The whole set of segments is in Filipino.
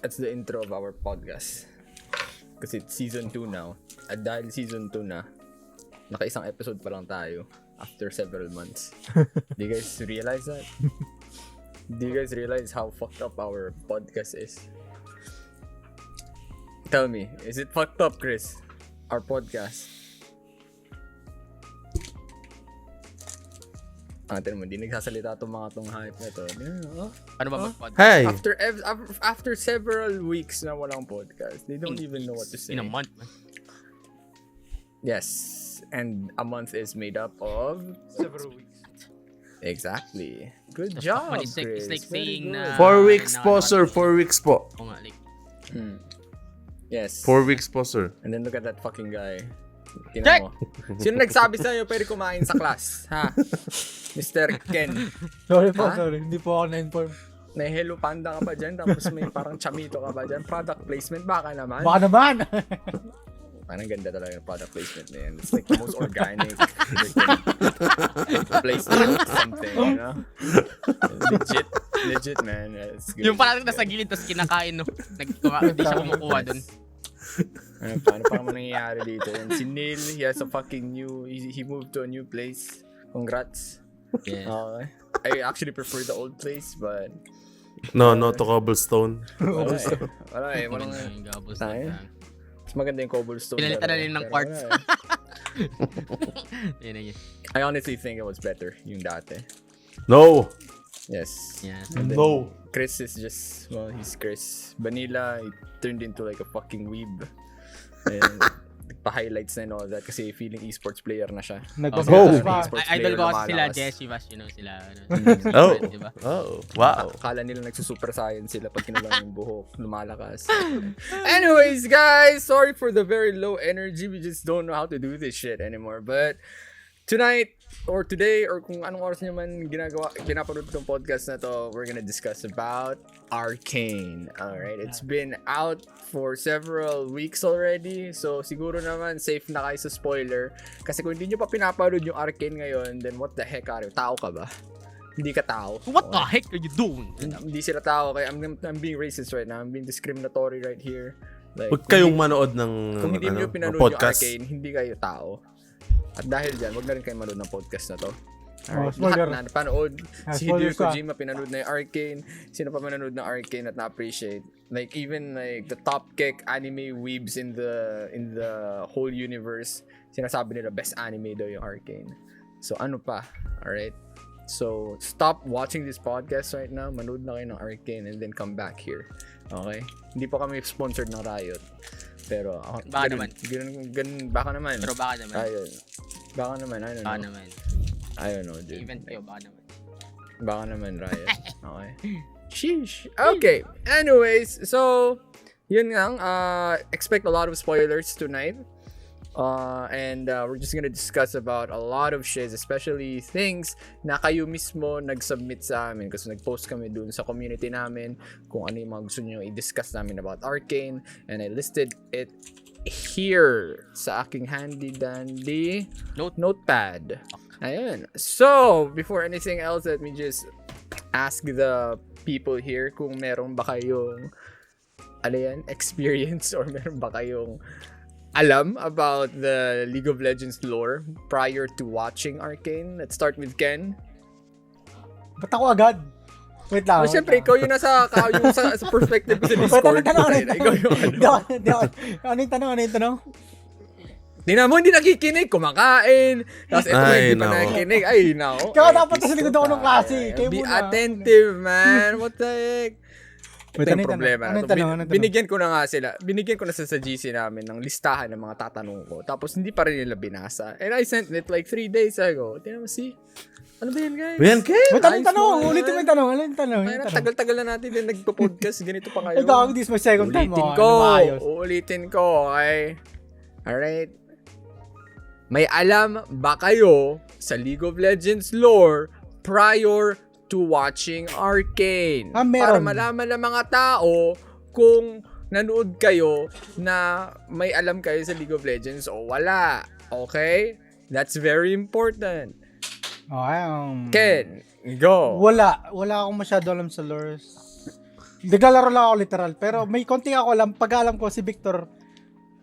That's the intro of our podcast. Kasi it's season 2 now. At dahil season 2 na, naka-isang episode pa lang tayo after several months. Do you guys realize that? Do you guys realize how fucked up our podcast is? Tell me, is it fucked up, Chris? Our podcast? Tingnan mo, hindi nagsasalita itong mga tong hype na ito. Ano ba mag-podcast? Hey! After several weeks na walang podcast, they don't even know what to say. In a month, man. Yes, and a month is made up of Several weeks. exactly. Good The job, fuck, man, Chris. it's like Very saying good. na- 4 weeks po, sir. 4 weeks po. Oo nga, like. Yes. 4 weeks po, sir. And then look at that fucking guy. Tingnan mo. Sino nagsabi sa'yo pwede kumain sa class? Ha? Mr. Ken. Sorry po, Ha? sorry. Hindi po ako na-inform. May Hello Panda ka ba dyan? Tapos may parang chamito ka ba dyan? Product placement baka naman. Baka naman. Parang ganda talaga yung product placement na yan. It's like the most organic placement something, you know? Legit, man. It's good. Yung parang nasa gilid tapos kinakain, no? Hindi siya kumukuha dun. Paano pa naman nangyayari dito? And si Neil, he has a fucking he moved to a new place. Congrats. Yeah. Okay. I actually prefer the old place, but No, to cobblestone. wala eh. Walang Yung gabos tayo. na. Mas maganda yung cobblestone. Pinalitan na rin ng pero quartz. wala Yun na yun. I honestly think it was better yung dati. No! Yes. Yeah. And then No! Chris is just, well, he's Chris. Vanilla, he turned into like a fucking weeb. And pa-highlights na and all that kasi feeling esports player na siya. Nagpapagod Oh. pa. Esports Idol player ko kasi sila, lumalakas. Jace, Bash, you know, sila. Oh! Diba? Oh! Wow! Akala nila nagsusuper science sila pag kinulang yung buhok, lumalakas. Anyways, guys, sorry for the very low energy. We just don't know how to do this shit anymore. But tonight, or today, or kung anong oras nyo man pinapanood itong podcast na to, we're gonna discuss about Arcane. Alright, it's been out for several weeks already. So, siguro naman, safe na kayo sa spoiler. Kasi kung hindi nyo pa pinapanood yung Arcane ngayon, then what the heck are you? Tao ka ba? Hindi ka tao. What the heck are you doing? Hindi sila tao. Kaya I'm being racist right now. I'm being discriminatory right here. Like, Huwag kayong manood ng kung hindi nyo pinanood yung podcast. Arcane, hindi kayo tao. At dahil dyan, wag na rin kayo manood ng podcast na to. Oh, Alright, spoiler. lahat na napanood. Si spoiler Hideo ka. Kojima pinanood na yung Arcane. Sino pa manood ng Arcane at na-appreciate. Like even like the top kick anime weebs in the whole universe, sinasabi nila best anime daw yung Arcane. So ano pa? Alright? So stop watching this podcast right now. Manood na kayo ng Arcane and then come back here. Okay? Hindi pa kami sponsored ng Riot. Pero Baka naman. Ganun, baka naman. Pero baka naman. Ayun. Baka naman, I don't know. Baka naman. I don't know, dude. Even kayo, baka naman. Baka naman, Riot. Okay. Sheesh. Okay. Anyways, so, yun nga. Expect a lot of spoilers tonight. And we're just gonna discuss about a lot of shit, especially things na kayo mismo nag-submit sa amin kasi nag-post kami dun sa community namin kung ano yung mga gusto nyo i-discuss namin about Arcane, and I listed it here sa aking handy-dandy notepad. Ayun. So, before anything else, let me just ask the people here kung meron ba kayong experience or meron ba kayong alam about the League of Legends lore prior to watching Arcane. Let's start with Ken. Ba't ako agad? Wait lang. Oh, syempre, ikaw yung sa perspective ko sa Discord. Ikaw yung Ano yung tanong? Tingnan mo, hindi nakikinig, kumakain. Tapos ito Ay, hindi pa nako. nakikinig. Ay, nako. Kaya dapat sa likod ako ng klase. Kayo Be muna. attentive, man. What the heck? Ito Wait, yung problema na to. Anong tanong? Binigyan ko na nga sila. Binigyan ko na sa GC namin ng listahan ng mga tatanong ko. Tapos hindi pa rin nila binasa. And I sent it like 3 days ago. Tingnan mo, see? Ano ba yan, guys? Yan, Ken! Wait, anong Nice tanong? one. Ulitin mo yung tanong. Ano yung tanong? Ay, tagal-tagal na natin din nagpo-podcast. Ganito pa kayo. Ito, this is my second time. Ulitin ko. Uulitin ko, okay? Alright? May alam ba kayo sa League of Legends lore prior to watching Arcane? Para Meron. malaman ng mga tao kung nanood kayo na may alam kayo sa League of Legends o wala. Okay? That's very important. Okay, Ken, go. Wala akong masyado alam sa lore. naglalaro lang ako literal. Pero may konting ako alam, pag alam ko si Viktor,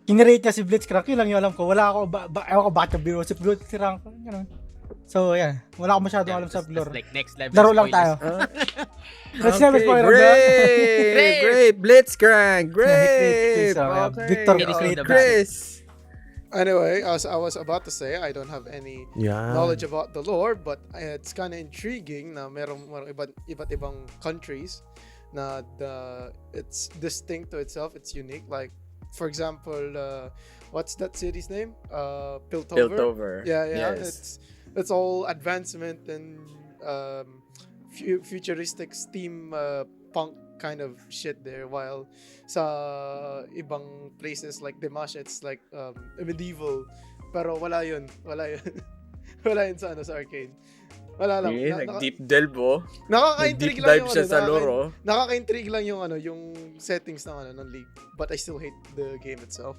kinirate niya si Blitzcrank, yun lang yung alam ko. Wala ako, ewan ko bakit biro si Blitzcrank. Ganun. So, yeah. Wala ako masyadong alam sa lore. Like next level Laro lang spoilers. tayo. Let's never Okay, spoil great, Blitzcrank, great. Okay. Viktor, Okay, great. Chris. Anyway, as I was about to say, I don't have any knowledge about the lore, but it's kind of intriguing na merong iba't ibang countries na it's distinct to itself, it's unique. Like, for example, what's that city's name? Piltover. Yeah. Yes. It's all advancement and futuristic steampunk kind of shit there, while sa ibang places like Dimash, it's like medieval, pero wala yun wala yun sa Arcane. Wala lang. Deep delve, oh. Nakaka-intrigue Deep lang dive siya sa lore, oh. Nakaka-intrigue lang yung settings ng league, but I still hate the game itself.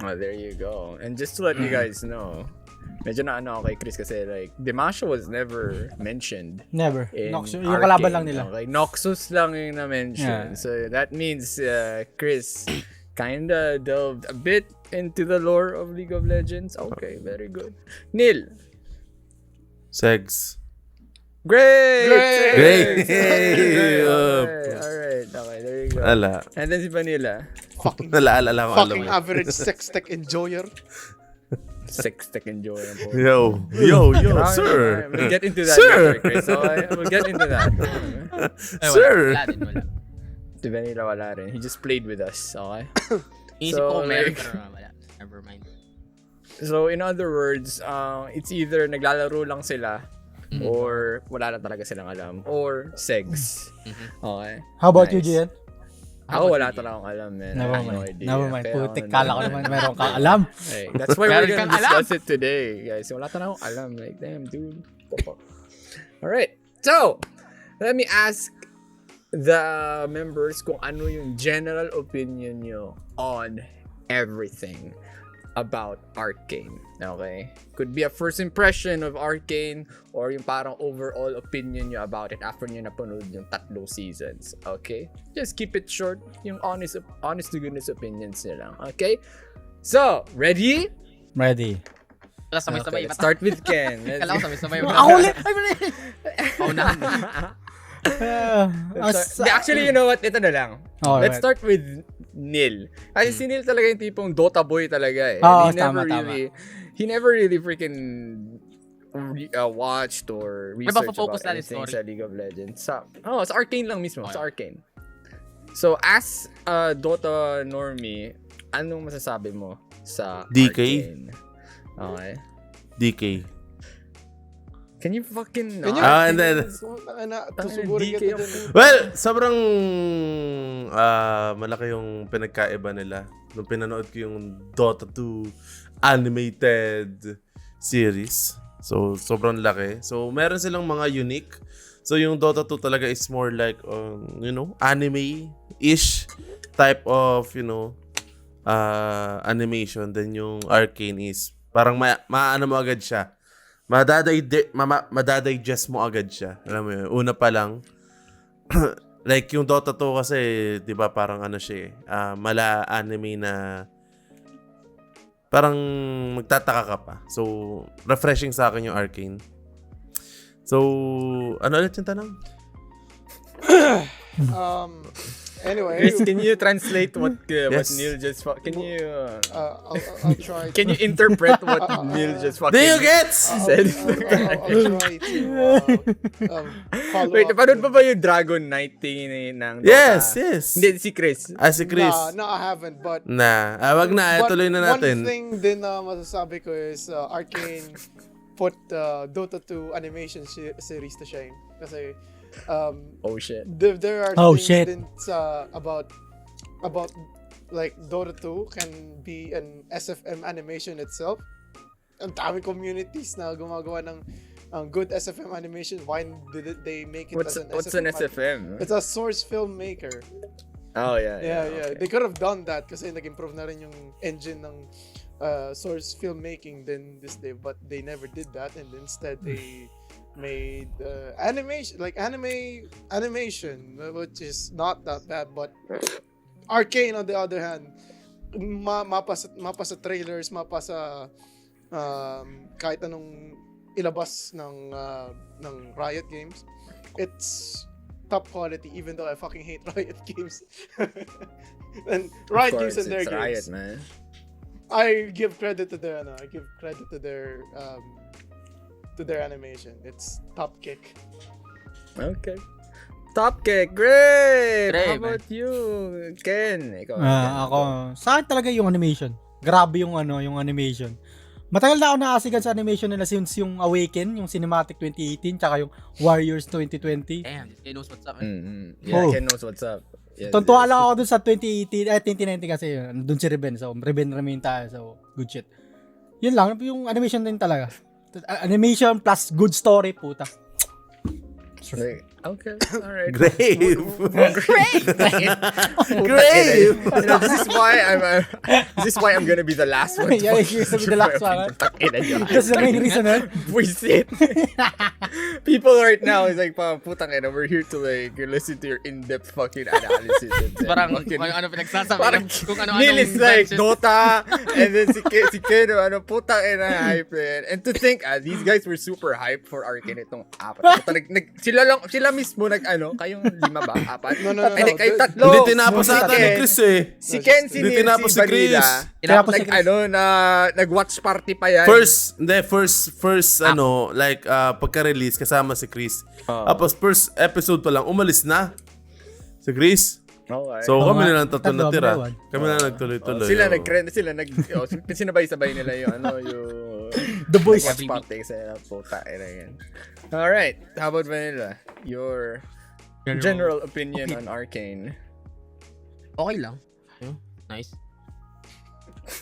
Oh, there you go. And just to let you guys know, medyo na ako kay Chris kasi like Dimasha was never mentioned. Never. In Noxus, yung Arcane. kalaban lang nila. Okay, Noxus lang yung na-mention. Yeah. So that means Chris kinda delved a bit into the lore of League of Legends. Okay, very good. Neil. Segs. Great! Alright, okay, there you go. Ala. And then si Vanilla. Nalaalala ko alam Fucking mo. average sex tech enjoyer. Six-tech enjoy. Yo, sir. We'll get into that Sir. later, Chris. Okay? We'll get into that. Sir. Wala. Si Vanilla wala rin. He just played with us. Okay? Inisip ko meron, like, pero wala. Never mind. so, in other words, it's either naglalaro lang sila or wala na talaga silang alam. Or segs. Okay? How about you, Nice. Gian? Ako wala talaga akong alam, man. I have no idea. Never mind. Kaya Putik, ako kala ko naman meron kang alam. Hey, that's why Meron we're gonna kang discuss it today, guys. Wala talaga akong alam. Like, damn, dude. Alright. So, let me ask the members kung ano yung general opinion nyo on everything about Arcane. Okay? Could be a first impression of Arcane or yung parang overall opinion nyo about it after nyo napanood yung 3 seasons. Okay? Just keep it short. Yung honest to goodness opinions nyo lang. Okay? So, ready? Ready. Wala sabay-sabay. Let's start with Ken. Kala ko sabay-sabay. Ako ulit! Paunahan. Actually, you know what? Ito na lang. Oh, Let's right. start with Neil. Kasi si Neil talaga yung tipong Dota boy talaga eh. Oo, And tama. He never really freaking watched or researched Napapa-focus about natin anything story. sa League of Legends. Sa Arcane lang mismo. Sa Arcane. So, as a Dota normie, anong masasabi mo sa DK? Arcane? Okay. DK. Can you fucking... And then... Tusugurin DK kita dun. Well, sobrang malaki yung pinagkaiba nila. Nung pinanood ko yung Dota 2 animated series. So, sobrang laki. So, meron silang mga unique. So, yung Dota 2 talaga is more like, anime-ish type of, animation. Then yung Arcane is parang maano mo agad siya. Madadigest mo agad siya. Alam mo yun, una pa lang. Like yung Dota 2 kasi, di ba parang siya mala anime na parang magtataka ka pa. So, refreshing sa akin yung Arcane. So, ano ulit yung tanong? Anyway, Chris, can you translate what Yes. Neil just... Can you... I'll try. Can you interpret what Neil just fucking Do you get? said? I'll try to follow Wait, up. napanood pa ba yung Dragon Knight thingy ng Dota? Yes. Hindi, si Chris. Si Chris. No, I haven't, but Wag na. but Tuloy na natin. one thing din na masasabi ko is Arcane put Dota 2 animation series to shame. Kasi Oh shit. there are Oh, things shit. din about like Dota 2 can be an SFM animation itself. Ang dami communities na gumagawa ng good SFM animation. Why did they make it What's as an SFM? It's a source filmmaker. Oh yeah. Yeah. Okay. They could have done that kasi nag-improve na rin yung engine ng source filmmaking then this day, but they never did that, and instead they made animation, which is not that bad. But Arcane, on the other hand, mapa sa trailers, mapa sa kahit anong ilabas ng Riot games, it's top quality. Even though I fucking hate Riot games, and Riot games and their Riot, games, man. I give credit to their animation. It's top kick. Okay. Top kick, great! Great, How about you, Ken? Ikaw, Ako, sa akin talaga yung animation. Grabe yung animation. Matagal na ako nakasigan sa animation nila since yung Awaken, yung Cinematic 2018, tsaka yung Warriors 2020. Damn, this guy knows what's up, man. Yeah, Oh. Ken knows what's up. Yeah, Tuntua lang ako dun sa 2019 kasi yun. Dun si Reben. So, Reben remain tayo. So, good shit. Yun lang. Yung animation din talaga. Animation plus good story, puta. Okay, alright. Grave. Great! Grave. You know, this is why I'm gonna be the last one. Yeah, you're gonna be the last one. That's the main reason, eh? Buisit. People right now is like, putang ina, we're here to like listen to your in-depth fucking analysis. And Parang fucking, kung ano pinagsasabi. parang Kung ano-ano. Neil is like Dota, and then si Ken, putang ina hype yan. And to think, these guys were super hyped for Arcane itong apat. Sila mismo kayong 5 ba? 4? No. Hindi, kayo 3. Hindi tinapos ata ni Chris eh. Si Ken, si Hindi Neil, tinapos si si Chris. Vanilla. Tinapos si Chris. Nag-watch party pa yan. First pagka-release kasama si Chris. Tapos first episode pa lang umalis na si Chris. Okay. So kami na lang tatlo Tatlo, natira. binawan. Kami na nagtuloy-tuloy. sinabay-sabay nila yung The Boys. watch party kasi puta ina yan. Alright, how about Vanilla? Your general opinion on Arcane. Okay lang. Nice.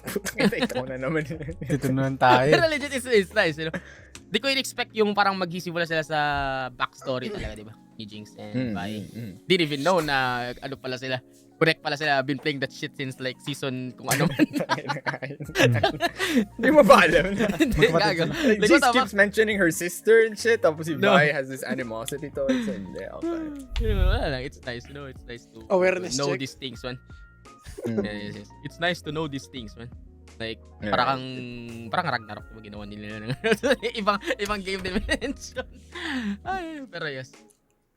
Putang ina, ikaw na naman. Dito naman tayo. Pero legit, it's nice, you know. Di ko in-expect yung parang maghisimula sila sa backstory talaga, di ba? Ni Jinx and Vi. Didn't even know na ano pala sila. Correct pala sila. Been playing that shit since like season kung ano man. Hindi mo ba alam na? Hindi, gago. Like, Like, Jace what the keeps mentioning her sister and shit. Tapos si No. Vi has this animosity towards her. Hindi, okay. You know, wala lang. It's nice, you know. It's nice to Awareness know check. these things, man. Yes. It's nice to know these things, man. Like, Yeah. parang Ragnarok yung ginawa nila ng ibang game dimension. Ay, pero yes.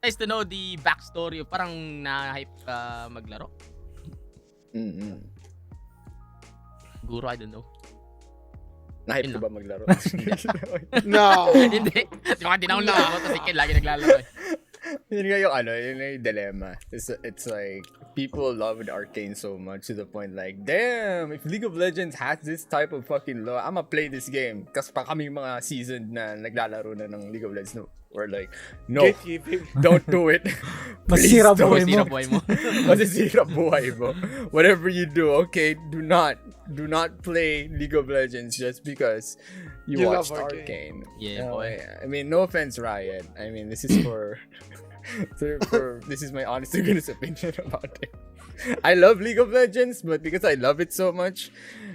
Nice to know the backstory of parang na-hype ka maglaro. Guro, I don't know. Na-hype Yun ko ba maglaro? No. Hindi. Di ba dinownload ako to si Ken, lagi naglalaro eh. Yun nga yung dilemma. It's like, people loved Arcane so much to the point like, damn, if League of Legends has this type of fucking lore, I'ma play this game. Kasi pa kami mga seasoned na naglalaro na ng League of Legends. No, we're like, no, Gatekeeping. don't do it. Masira Please don't. buhay Sira mo. buhay mo. Masisira buhay mo. Whatever you do, okay, do not play League of Legends just because you You love watched Arcane. Arcane. Yeah, No, boy. I mean, no offense, Riot. I mean, this is for this is my honest to goodness opinion about it. I love League of Legends, but because I love it so much,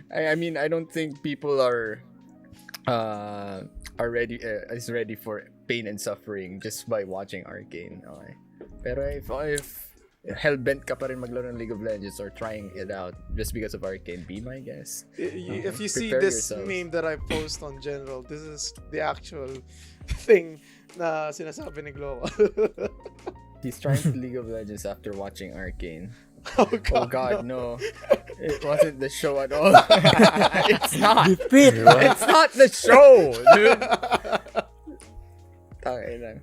I mean, I don't think people are ready for pain and suffering just by watching Arcane. Okay. Pero if hellbent ka pa rin maglaro ng League of Legends or trying it out just because of Arcane, be my guest. If you see Prepare this yourself. meme that I post on general, this is the actual thing na sinasabi ni Glow. He's trying to League of Legends after watching Arcane. Oh Oh God, no. It wasn't the show at all. It's not. Defeat. It's not the show, dude. Tangin lang.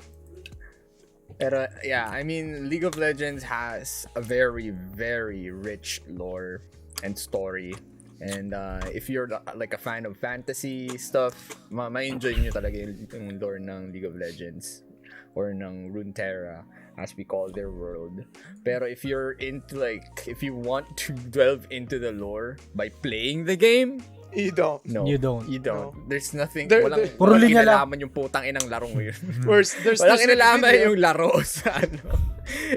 Pero yeah, I mean, League of Legends has a very, very rich lore and story. And if you're like a fan of fantasy stuff, ma-enjoy nyo talaga yung lore ng League of Legends or ng Runeterra, as we call their world. Pero if you're into if you want to delve into the lore by playing the game, You don't. no. You don't. You don't. There's nothing, Puro walang linya lang. kinalaman yung putang inang laro mo yun. There's Walang this kinalaman video. yung laro sa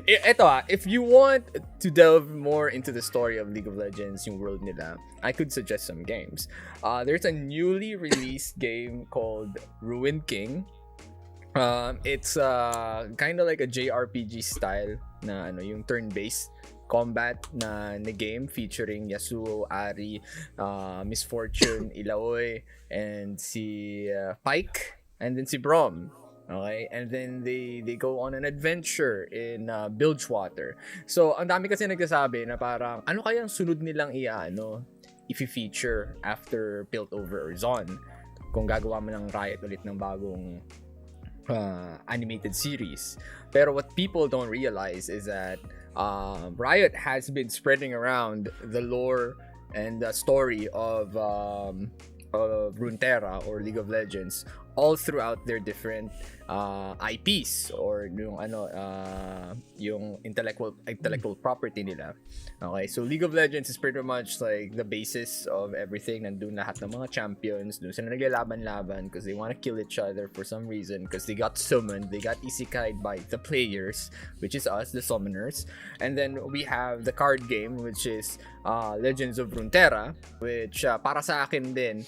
Ito if you want to delve more into the story of League of Legends, yung world nila, I could suggest some games. There's a newly released game called Ruined King. It's kind of like a JRPG style na yung turn-based combat na game featuring Yasuo, Ari, Miss Fortune, Ilaoi, and si Pike, and then si Braum. Okay? And then they go on an adventure in Bilgewater. So, ang dami kasi nagsasabi na parang ano kayang sunod nilang i-feature after Piltover or Zon kung gagawa mo ng Riot ulit ng bagong animated series. Pero what people don't realize is that Riot has been spreading around the lore and the story of Runeterra or League of Legends all throughout their different IPs or yung intellectual property nila. Okay, so League of Legends is pretty much like the basis of everything. Nandun lahat ng mga champions, dun sila naglalaban-laban because they want to kill each other for some reason because they got summoned, they got isekai'd by the players, which is us, the summoners. And then we have the card game, which is Legends of Runeterra, which para sa akin din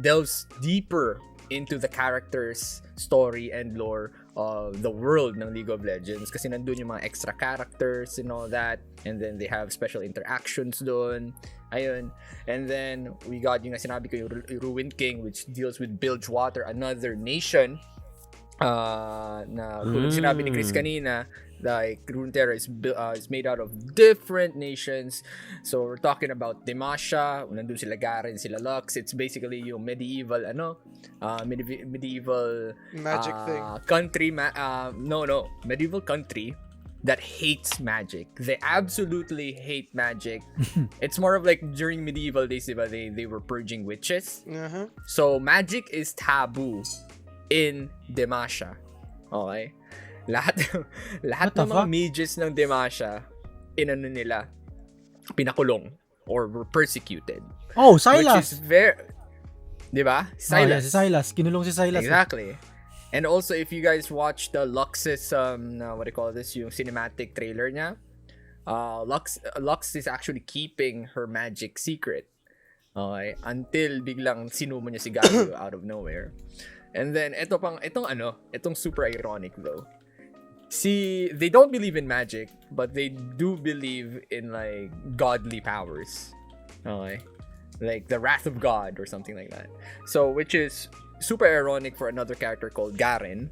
delves deeper into the characters, story, and lore of the world ng League of Legends kasi nandun yung mga extra characters and all that, and then they have special interactions doon. Ayun. And then we got yung sinabi ko yung Ruined King, which deals with Bilgewater, another nation na tulad sinabi ni Chris kanina, like Runeterra is made out of different nations. So we're talking about Demacia, nandun sila Garen, sila Lux. It's basically yung medieval medieval Magic thing. country medieval country that hates magic. They absolutely hate magic. It's more of like during medieval days, diba, they were purging witches. Uh-huh. So magic is taboo in Demacia. Okay? Lahat ng mga mages ng Demacia nila pinakulong or were persecuted. Oh, Sylas. Which is very, di ba? Sylas. Oh, yeah, si Sylas. Kinulong si Sylas. Exactly. And also, if you guys watch the Lux's what do you call this, yung cinematic trailer niya, Lux is actually keeping her magic secret. Okay? Until biglang sinumo niya si Gaio out of nowhere. And then itong super ironic though. See, they don't believe in magic, but they do believe in like godly powers. Okay? Like the wrath of God or something like that. So, which is super ironic for another character called Garen.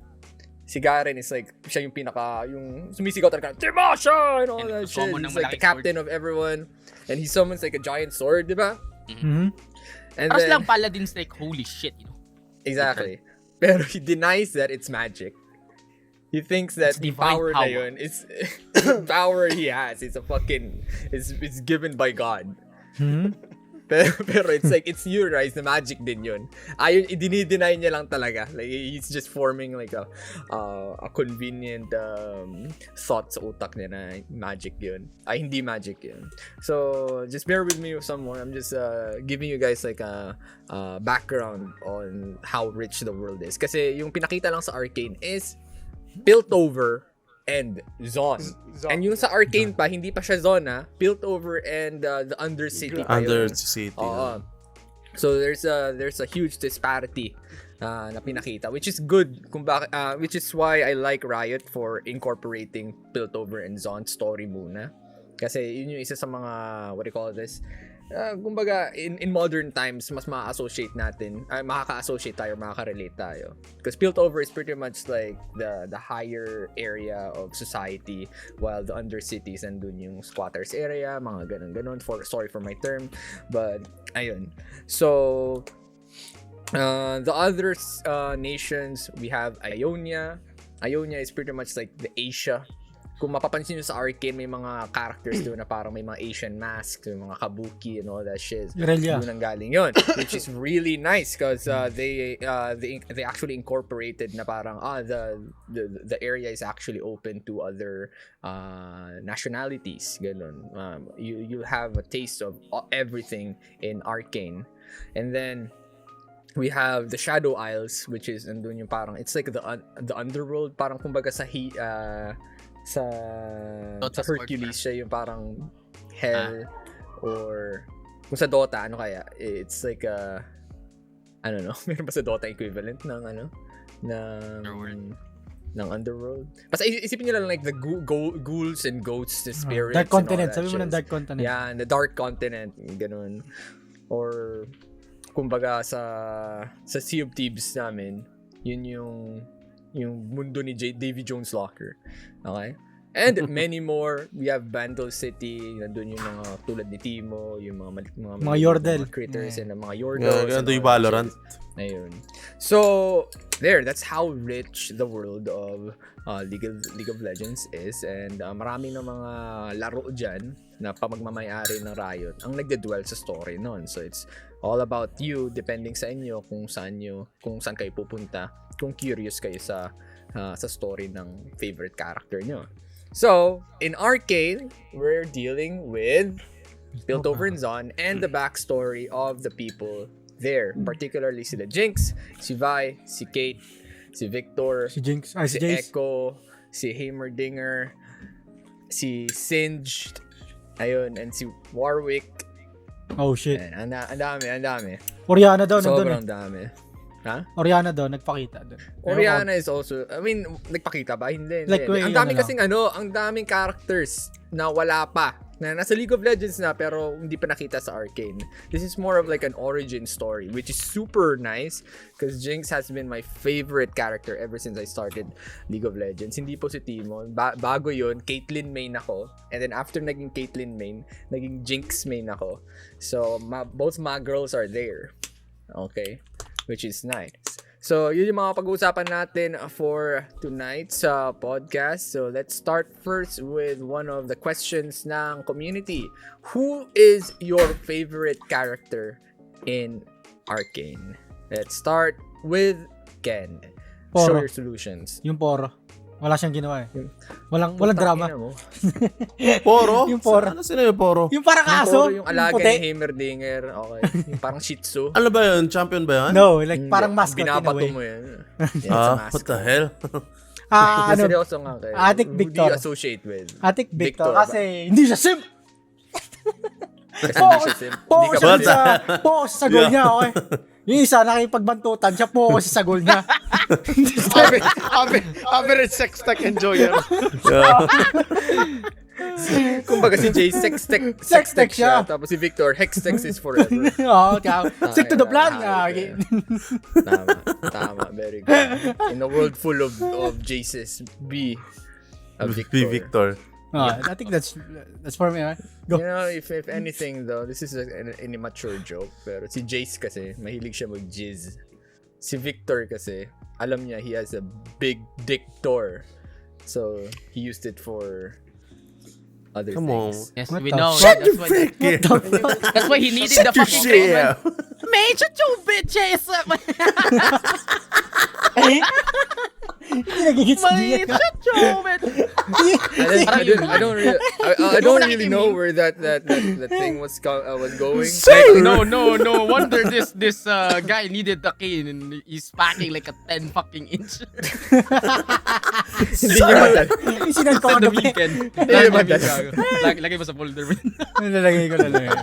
Si Garen is like, siya yung sumisigaw talaga, Demacia! And all that shit. He's like the captain of everyone. And he summons like a giant sword, di ba? Mm-hmm. And Paras then, lang paladins like, holy shit, you know? Exactly. Pero he denies that it's magic. He thinks that the power na yun is power he has. It's a fucking, it's given by God. Hmm? Pero it's like, it's you, right? The magic din yun. Ayun, i-deny niya lang talaga. Like, he's just forming like a convenient thought sa utak niya na magic yun. Ay, hindi magic yun. So, just bear with me some more. I'm just giving you guys like a background on how rich the world is. Kasi yung pinakita lang sa Arcane is Piltover and Zon. And yung sa Arcane pa, hindi pa siya Zon, Piltover and the Undercity. Undercity. So there's a huge disparity na pinakita, which is good which is why I like Riot for incorporating Piltover and Zon story muna. Kasi yun yung isa sa mga, what do you call this? Kumbaga, in modern times, mas makaka-associate tayo, makaka-relate tayo. Because Piltover is pretty much like the higher area of society, while the Undercities andun yung squatters area, mga ganun. Sorry for my term. But, ayun. So, the other nations, we have Ionia. Ionia is pretty much like the Asia. Kung mapapansin nyo sa Arcane, may mga characters doon na parang may mga Asian masks, may mga kabuki and all that shit. Irelia. Doon ang galing yun. Which is really nice because they actually incorporated na parang the area is actually open to other nationalities. Ganun. You have a taste of everything in Arcane. And then we have the Shadow Isles, which is andun yung parang it's like the underworld, parang kumbaga sa Hercules siya yung parang hell or kung sa Dota kaya it's like I don't know, meron ba sa Dota equivalent ng ng underworld. Basta isipin nyo lang like the ghouls and ghosts, the spirits. Dark Continent. and all that Sabi mo ng shit. Dark Continent. Yeah, the Dark Continent. Ganun. Or, kumbaga sa Sea of Thieves namin, yun yung mundo ni Davy Jones Locker. Okay? And many more. We have Bandle City. Nandun yung mga tulad ni Timo, yung Mga Yordle. mga critters and mga Yordles. Yeah, and yung all that Valorant. shit. Ayun. So, that's how rich the world of League of Legends is. And marami ng mga laro dyan na pamagmamayari ng Riot ang nagde-dwell sa story nun. So, it's all about you, depending sa inyo kung saan kayo pupunta, kung curious kayo sa story ng favorite character nyo. So, in Arcane, we're dealing with Piltover and Zon and the backstory of the people there. Particularly sila Jinx, si Vi, si Kate, si Viktor, Si Jinx. Si si Jace. Echo, si Heimerdinger, si Singed, ayun, and si Warwick. Oh, shit. Ang dami. Oriana daw, nandun Sobrang dami. Ha? Oriana daw, nagpakita doon. Oriana is also, nagpakita ba? Hindi. Like, Ang dami kasing ang daming characters na wala pa. Na nasa League of Legends na pero hindi pa nakita sa Arcane. This is more of like an origin story, which is super nice because Jinx has been my favorite character ever since I started League of Legends. Hindi po si Timo. Bago yun, Caitlyn main ako. And then after naging Caitlyn main, naging Jinx main ako. So, both my girls are there. Okay? Which is nice. So, yun yung mga pag-uusapan natin for tonight's podcast. So, let's start first with one of the questions ng community. Who is your favorite character in Arcane? Let's start with Ken. Show Poro. your solutions. Yung Poro. Wala siyang ginawa eh. Walang drama. Tangina mo. Poro? Yung Poro. Ano sila yung Poro? Yung parang Yung aso. Poro, yung alaga puti. ni Heimerdinger. Okay. Yung parang Shih Tzu. Ano ba yun? Champion ba yun? No, like Hindi. parang mascot in a Binabato way. mo yan. Yeah, it's a mascot. What the hell? Ano, Seryoso nga kayo. Atik Who do Viktor. you associate with? Atik Viktor Viktor ba? kasi hindi siya simp. Kasi hindi siya simp. Hindi ka Focus ba focus sa goal niya, okay? Yung isa nakipagbantutan siya, focus sa goal niya. Average sex tech enjoyer. Kumbaga si Jace, sex tech siya. Tapos si Viktor, hex tex is forever. Oo, stick to the plan. Okay. Tama. Very good. In a world full of Jaces, be a Viktor. Be Viktor. I think that's for me. Go. You know, if anything though, this is an immature joke. Pero si Jace kasi, mahilig siya mag-jizz. Si Viktor kasi, alam niya he has a big dick door. So, he used it for other Come on. things. Yes, What we the know. Shut That's your why, freaking that's why he needed Shut the your fucking shit. crane, man. Man, shut your bitches up. Nagigits Man, niya. shut your bitch. I don't really know where that thing was going. Like, no wonder this guy needed the cane and he's packing like a 10 fucking inch. Hindi niya matal. Isinan ko On the kagabi. weekend. Hindi niya matal. Lagay mo sa folder, man. Nilalagay ko na lang.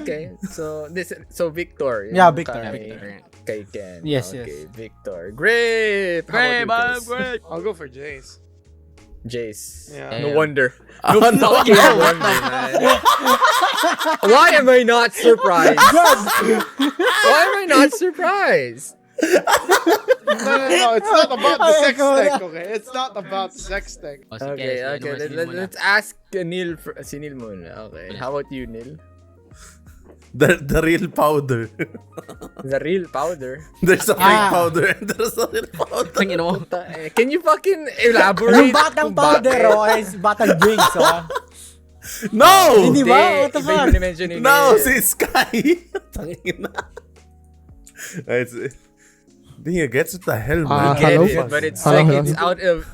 Okay. So Viktor. Yeah, Viktor. Kay Ken. Yes, okay, Viktor. Great. How Great, about you, man, Chris? great. I'll go for Jace. Jace. Yeah. No wonder. No fucking wonder, man. Why am I not surprised? Why am I not surprised? No, it's not about the sex tech, okay? It's not about the sex tech. Oh, si Okay. Kes, ano mas hindi mo na. Let's ask Neil. Si Neil muna. Okay. How about you, Neil? The real powder. The real powder. There's a fake powder and there's a real powder. Tangin mo. Can you fucking elaborate? Yung batang kung powder, bakit? okay? Batang Jinx, okay? No! Hindi ba? What the Iba yung fuck? ni-mention ni No, Neil. si Sky. Tangina. Hindi nga gets what the hell, man. Get Hello? it, but it's Hello, like hello. it's out of.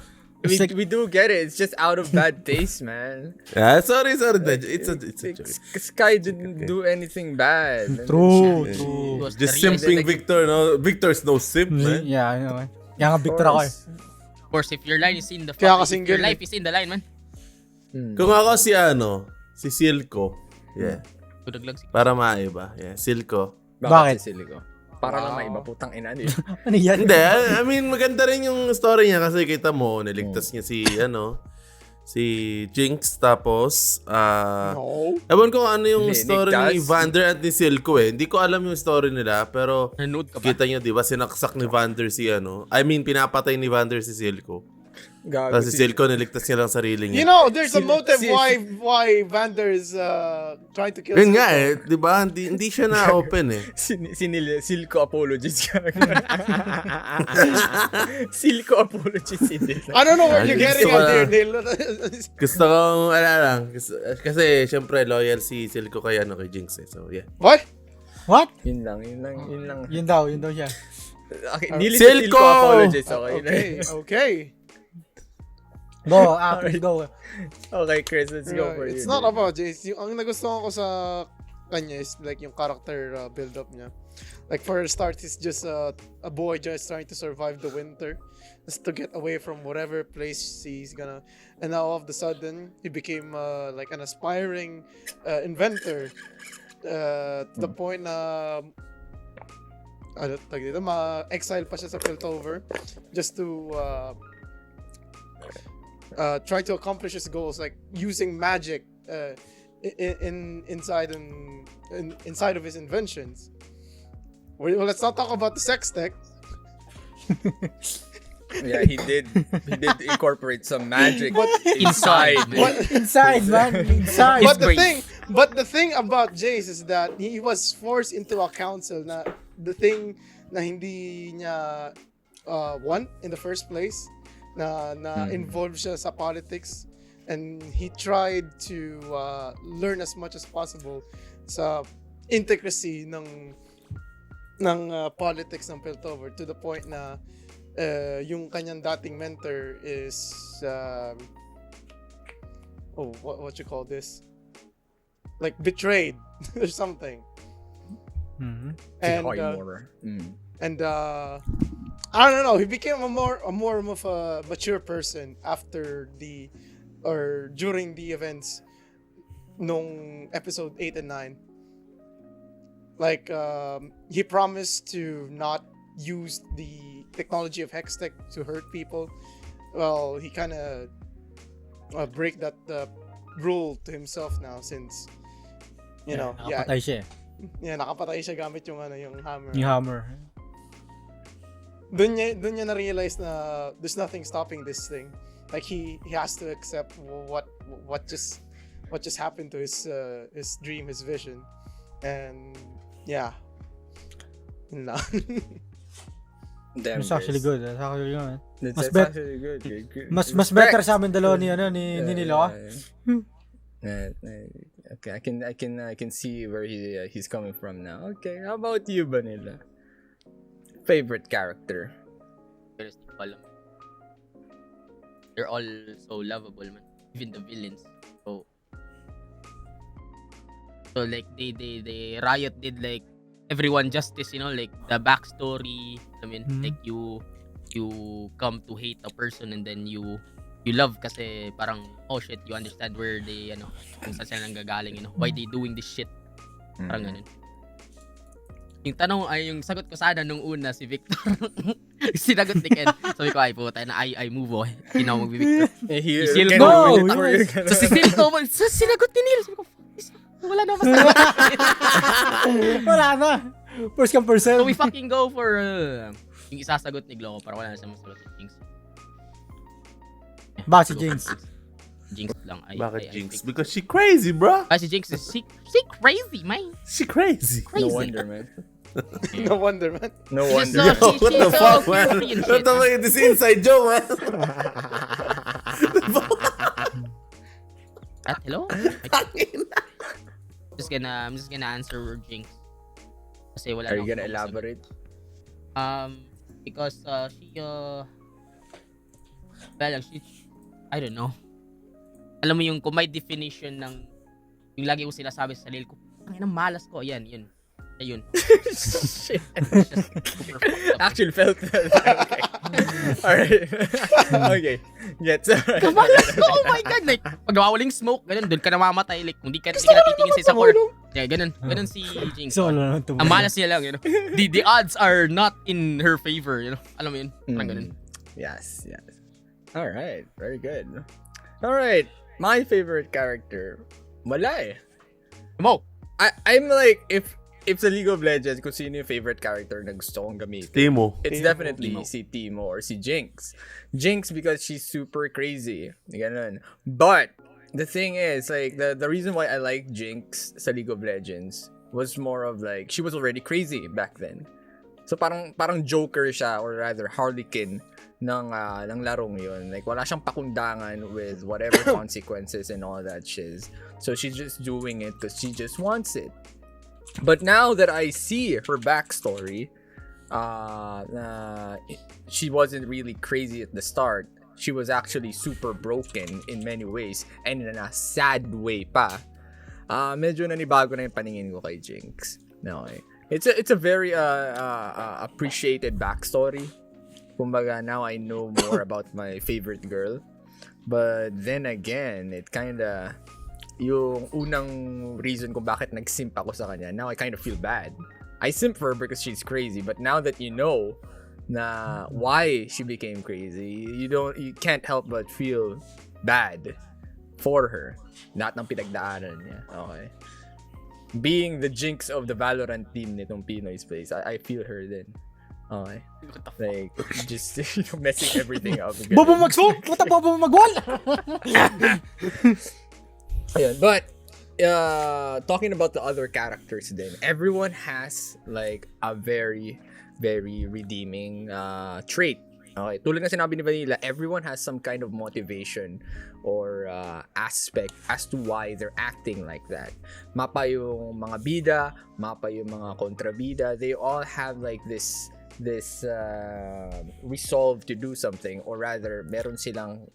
It's like- We do get it. It's just out of bad taste, man. Yeah, sorry. It's a joke. Sky didn't do anything bad. True. It was Just the real- simping Viktor, no? Victor's no simp, man. Yeah, I know, man. Kaya nga Victor ako eh. Of course, if your line is in the Kaya fuck, kasing if your girl life is in the line, man. Kung ako si Silco. Yeah. Tudag lang si Para maiba. Yeah, Silco. Bakit? Si Silico? Para lang Wow. may iba putang ina. Ano yan? Hindi, I mean, maganda rin yung story niya kasi kita mo, niligtas niya si Jinx, tapos, No. ewan ko ano yung Hindi, story ni ligtas. Vander at ni Silco eh. Hindi ko alam yung story nila, pero Nanood ka ba? kita niyo, di ba, sinaksak ni Vander pinapatay ni Vander si Silco. Gago Tapos si Silco, niligtas niya lang sarili niya. You know, there's a Si- motive si- why Vander is trying to kill Yun nga Silco. eh, di ba? Hindi siya na-open eh. Silco apologies ka. Silco apologies hindi. I don't know what you're Gusto getting ko at na- here, Neil. Gusto kong, kasi syempre loyal si Silco kay Jinx eh. So yeah. What? What? Yun lang. Yun daw siya. Okay, nilis Silco! Silco apologies. Okay. Okay. Go, Apis, go. Okay, Chris, let's go for you. It's not about Jace. Ang nagustuhan ko sa kanya is like yung character build-up niya. Like for a start, he's just a boy just trying to survive the winter. Just to get away from whatever place he's gonna. And now all of a sudden, he became like an aspiring inventor. To the point na ma-exile pa siya sa Piltover just to try to accomplish his goals, like using magic inside of his inventions. Well, let's not talk about the sex tech. Yeah, he did incorporate some magic Inside. Inside, man. Inside. But the thing about Jace is that he was forced into a council na the thing na hindi niya want in the first place, na involved siya sa politics, and he tried to learn as much as possible sa intricacy ng politics ng Piltover, to the point na yung kanyang dating mentor is what you call this, like betrayed or something. Mhm. And I don't know, he became a more of a mature person during the events nung episode 8 and 9. Like he promised to not use the technology of Hextech to hurt people. Well, he kind of break that rule to himself now, since Nakapatay siya eh. nakapatay siya gamit yung hammer. Yung hammer. Doon niya na-realize na there's nothing stopping this thing. Like he has to accept what just happened to his dream, his vision. And yeah. Yun lang. Damn, It's actually Chris. good. It's actually good. That's Mas actually good. Good. Mas Respect. better sa amin dalawa ni Nilo. Okay, I can see where he's coming from now. Okay, how about you, Vanilla? Favorite character? Seriously, alam. They're all so lovable, man. Even the villains. So like they Riot did like everyone justice, like the backstory. I mean, Mhm. like you come to hate a person and then you love kasi parang oh shit, you understand where they kung saan sila nanggagaling, why they doing this shit. Parang ganun. Yung tanong ay yung sagot ko sana nung una si Viktor. Sinagot ni Ken. Sabi ko ay puta na I move on. Hindi na ako mag-Victor. He Silco. no, So si Silco, sinagot ni Neil. Sabi ko, wala na masagot. Wala na. First come first serve. So we fucking go for yung isasagot ni Glow para wala na siya masagot ni Jinx. Ba si Jinx? Jinx lang. Bakit Jinx? Because she crazy, bro. Si Jinx is she crazy, man. She crazy. No wonder, man. No wonder, man. No She's wonder. so- What the so fuck, man? Korean What the shit. fuck? This is inside joke, man. Hello? I'm just gonna answer Jinx. Kasi wala Are na you gonna akong masagot. elaborate? Because she I don't know. Alam mo yung kung may definition ng yung lagi ko sila sabi sa sarili ko, ang ina malas ko, ayun. Shit. Actually felt that. Okay. Alright. Okay. Gets. Kamalas ko, oh my god. Like, pag nawawaling smoke, ganun, doon ka namamatay. Like, kung di ka natitingin sa isang corner. Yeah, ganun si Jinx. So, ano naman Ang malas niya lang, The odds are not in her favor, Alam mo yun? Parang ganun. Yes. All right, very good. All right, my favorite character, wala eh. Mo! I'm like, if sa League of Legends, kung sino yung favorite character na gusto kong gamitin, Timo. it's definitely si Timo or si Jinx. Jinx because she's super crazy. Ganun. But, the thing is, like, the reason why I like Jinx sa League of Legends was more of like, she was already crazy back then. So, parang Joker siya, or rather, Harlequin ng larong yun. Like, wala siyang pakundangan with whatever consequences and all that shiz. So, she's just doing it because she just wants it. But now that I see her backstory, she wasn't really crazy at the start. She was actually super broken in many ways, and in a sad way pa. Medyo nanibago na yung paningin ko kay Jinx. Okay. It's a very appreciated backstory. Kumbaga, now I know more about my favorite girl. But then again, it kinda, yung unang reason kung bakit nag-simp ako sa kanya, now I kind of feel bad. I simp for her because she's crazy, but now that you know na why she became crazy, you can't help but feel bad for her. Lahat ng pinagdaanan niya. Okay. Being the Jinx of the Valorant team nitong Peenoise place, I feel her then. Okay. Like, just messing everything up. Bobo Magsol! What Bobo Magwal? Ayun, but talking about the other characters then, everyone has like a very, very redeeming trait. Okay, tulad na sinabi ni Vanilla, everyone has some kind of motivation or aspect as to why they're acting like that. Mapa yung mga bida, mapa yung mga kontrabida, they all have like this resolve to do something, or rather meron silang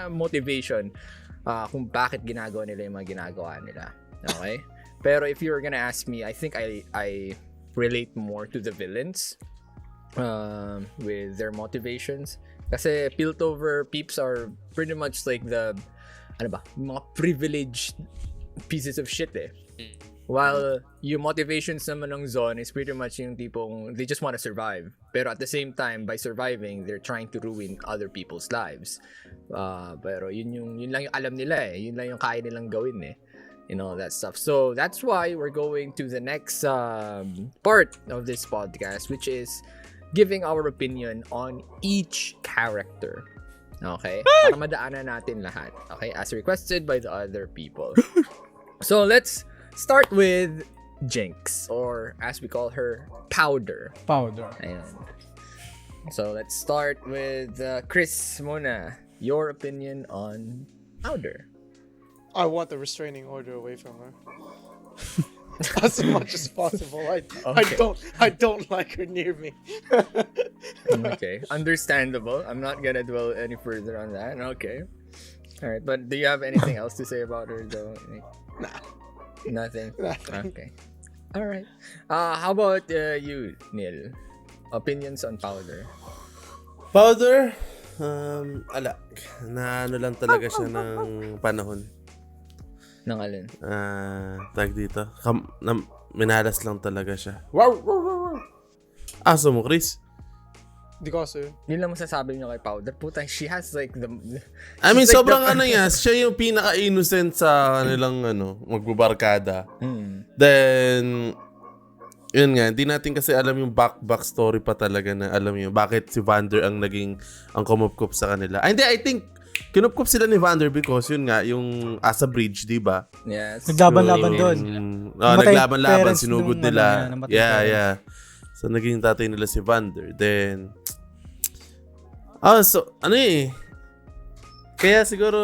motivation kung bakit ginagawa nila yung mga ginagawa nila. Okay? Pero if you're gonna ask me, I think I relate more to the villains with their motivations. Kasi Piltover peeps are pretty much like the mga privileged pieces of shit eh. While yung motivations naman ng Zone is pretty much yung tipong they just want to survive. Pero at the same time, by surviving, they're trying to ruin other people's lives. Pero yun lang yung alam nila eh. Yun lang yung kaya nilang gawin eh. All that stuff. So that's why we're going to the next part of this podcast, which is giving our opinion on each character. Okay? Para madaanan natin lahat. Okay? As requested by the other people. So let's start with Jinx, or as we call her, Powder. Ayan. So let's start with Chris muna. Your opinion on Powder. I want the restraining order away from her. As much as possible. I don't like her near me. Okay, understandable. I'm not gonna dwell any further on that. Okay. All right, but do you have anything else to say about her though? Nah. Nothing. Okay. All right. How about you, Neil? Opinions on Powder? Powder, ala. Na ano lang talaga siya ng panahon. Nang alin? Tag dito. Minalas lang talaga siya. Wow! Aso mo, Chris? Di ko aso yun. Yun lang masasabi niyo kay Powder. Putang, she has like the... I mean, like sobrang siya yung pinaka-innocent sa kanilang magbubarkada. Then, yun nga, hindi natin kasi alam yung backstory pa talaga na alam yun, bakit si Vander ang kumupkup sa kanila. I think, kinupkup sila ni Vander because yun nga, yung Asa Bridge, di ba? Yes. Naglaban-laban doon. Naglaban-laban, sinugod nila. Yeah. So, naging tatay nila si Vander. Then, kaya siguro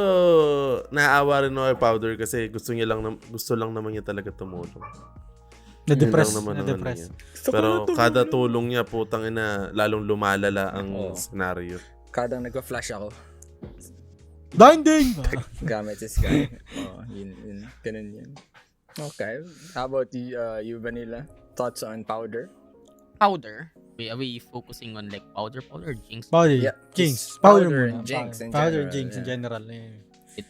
naaawa rin ako kay Powder kasi gusto lang naman niya talaga tumulong. Na-depress. Pero kada tulong niya, putang ina, lalong lumalala ang scenario. Kadang nagpa-flash ako. Blinding! Gamit si Sky. Yun. Ganun yun. Okay. How about you, Vanilla? Thoughts on Powder? Powder? Are we focusing on like Powder or Jinx? Powder. Yeah. Jinx. Powder Powder and Jinx in Powder general. and Jinx in Yeah. general. It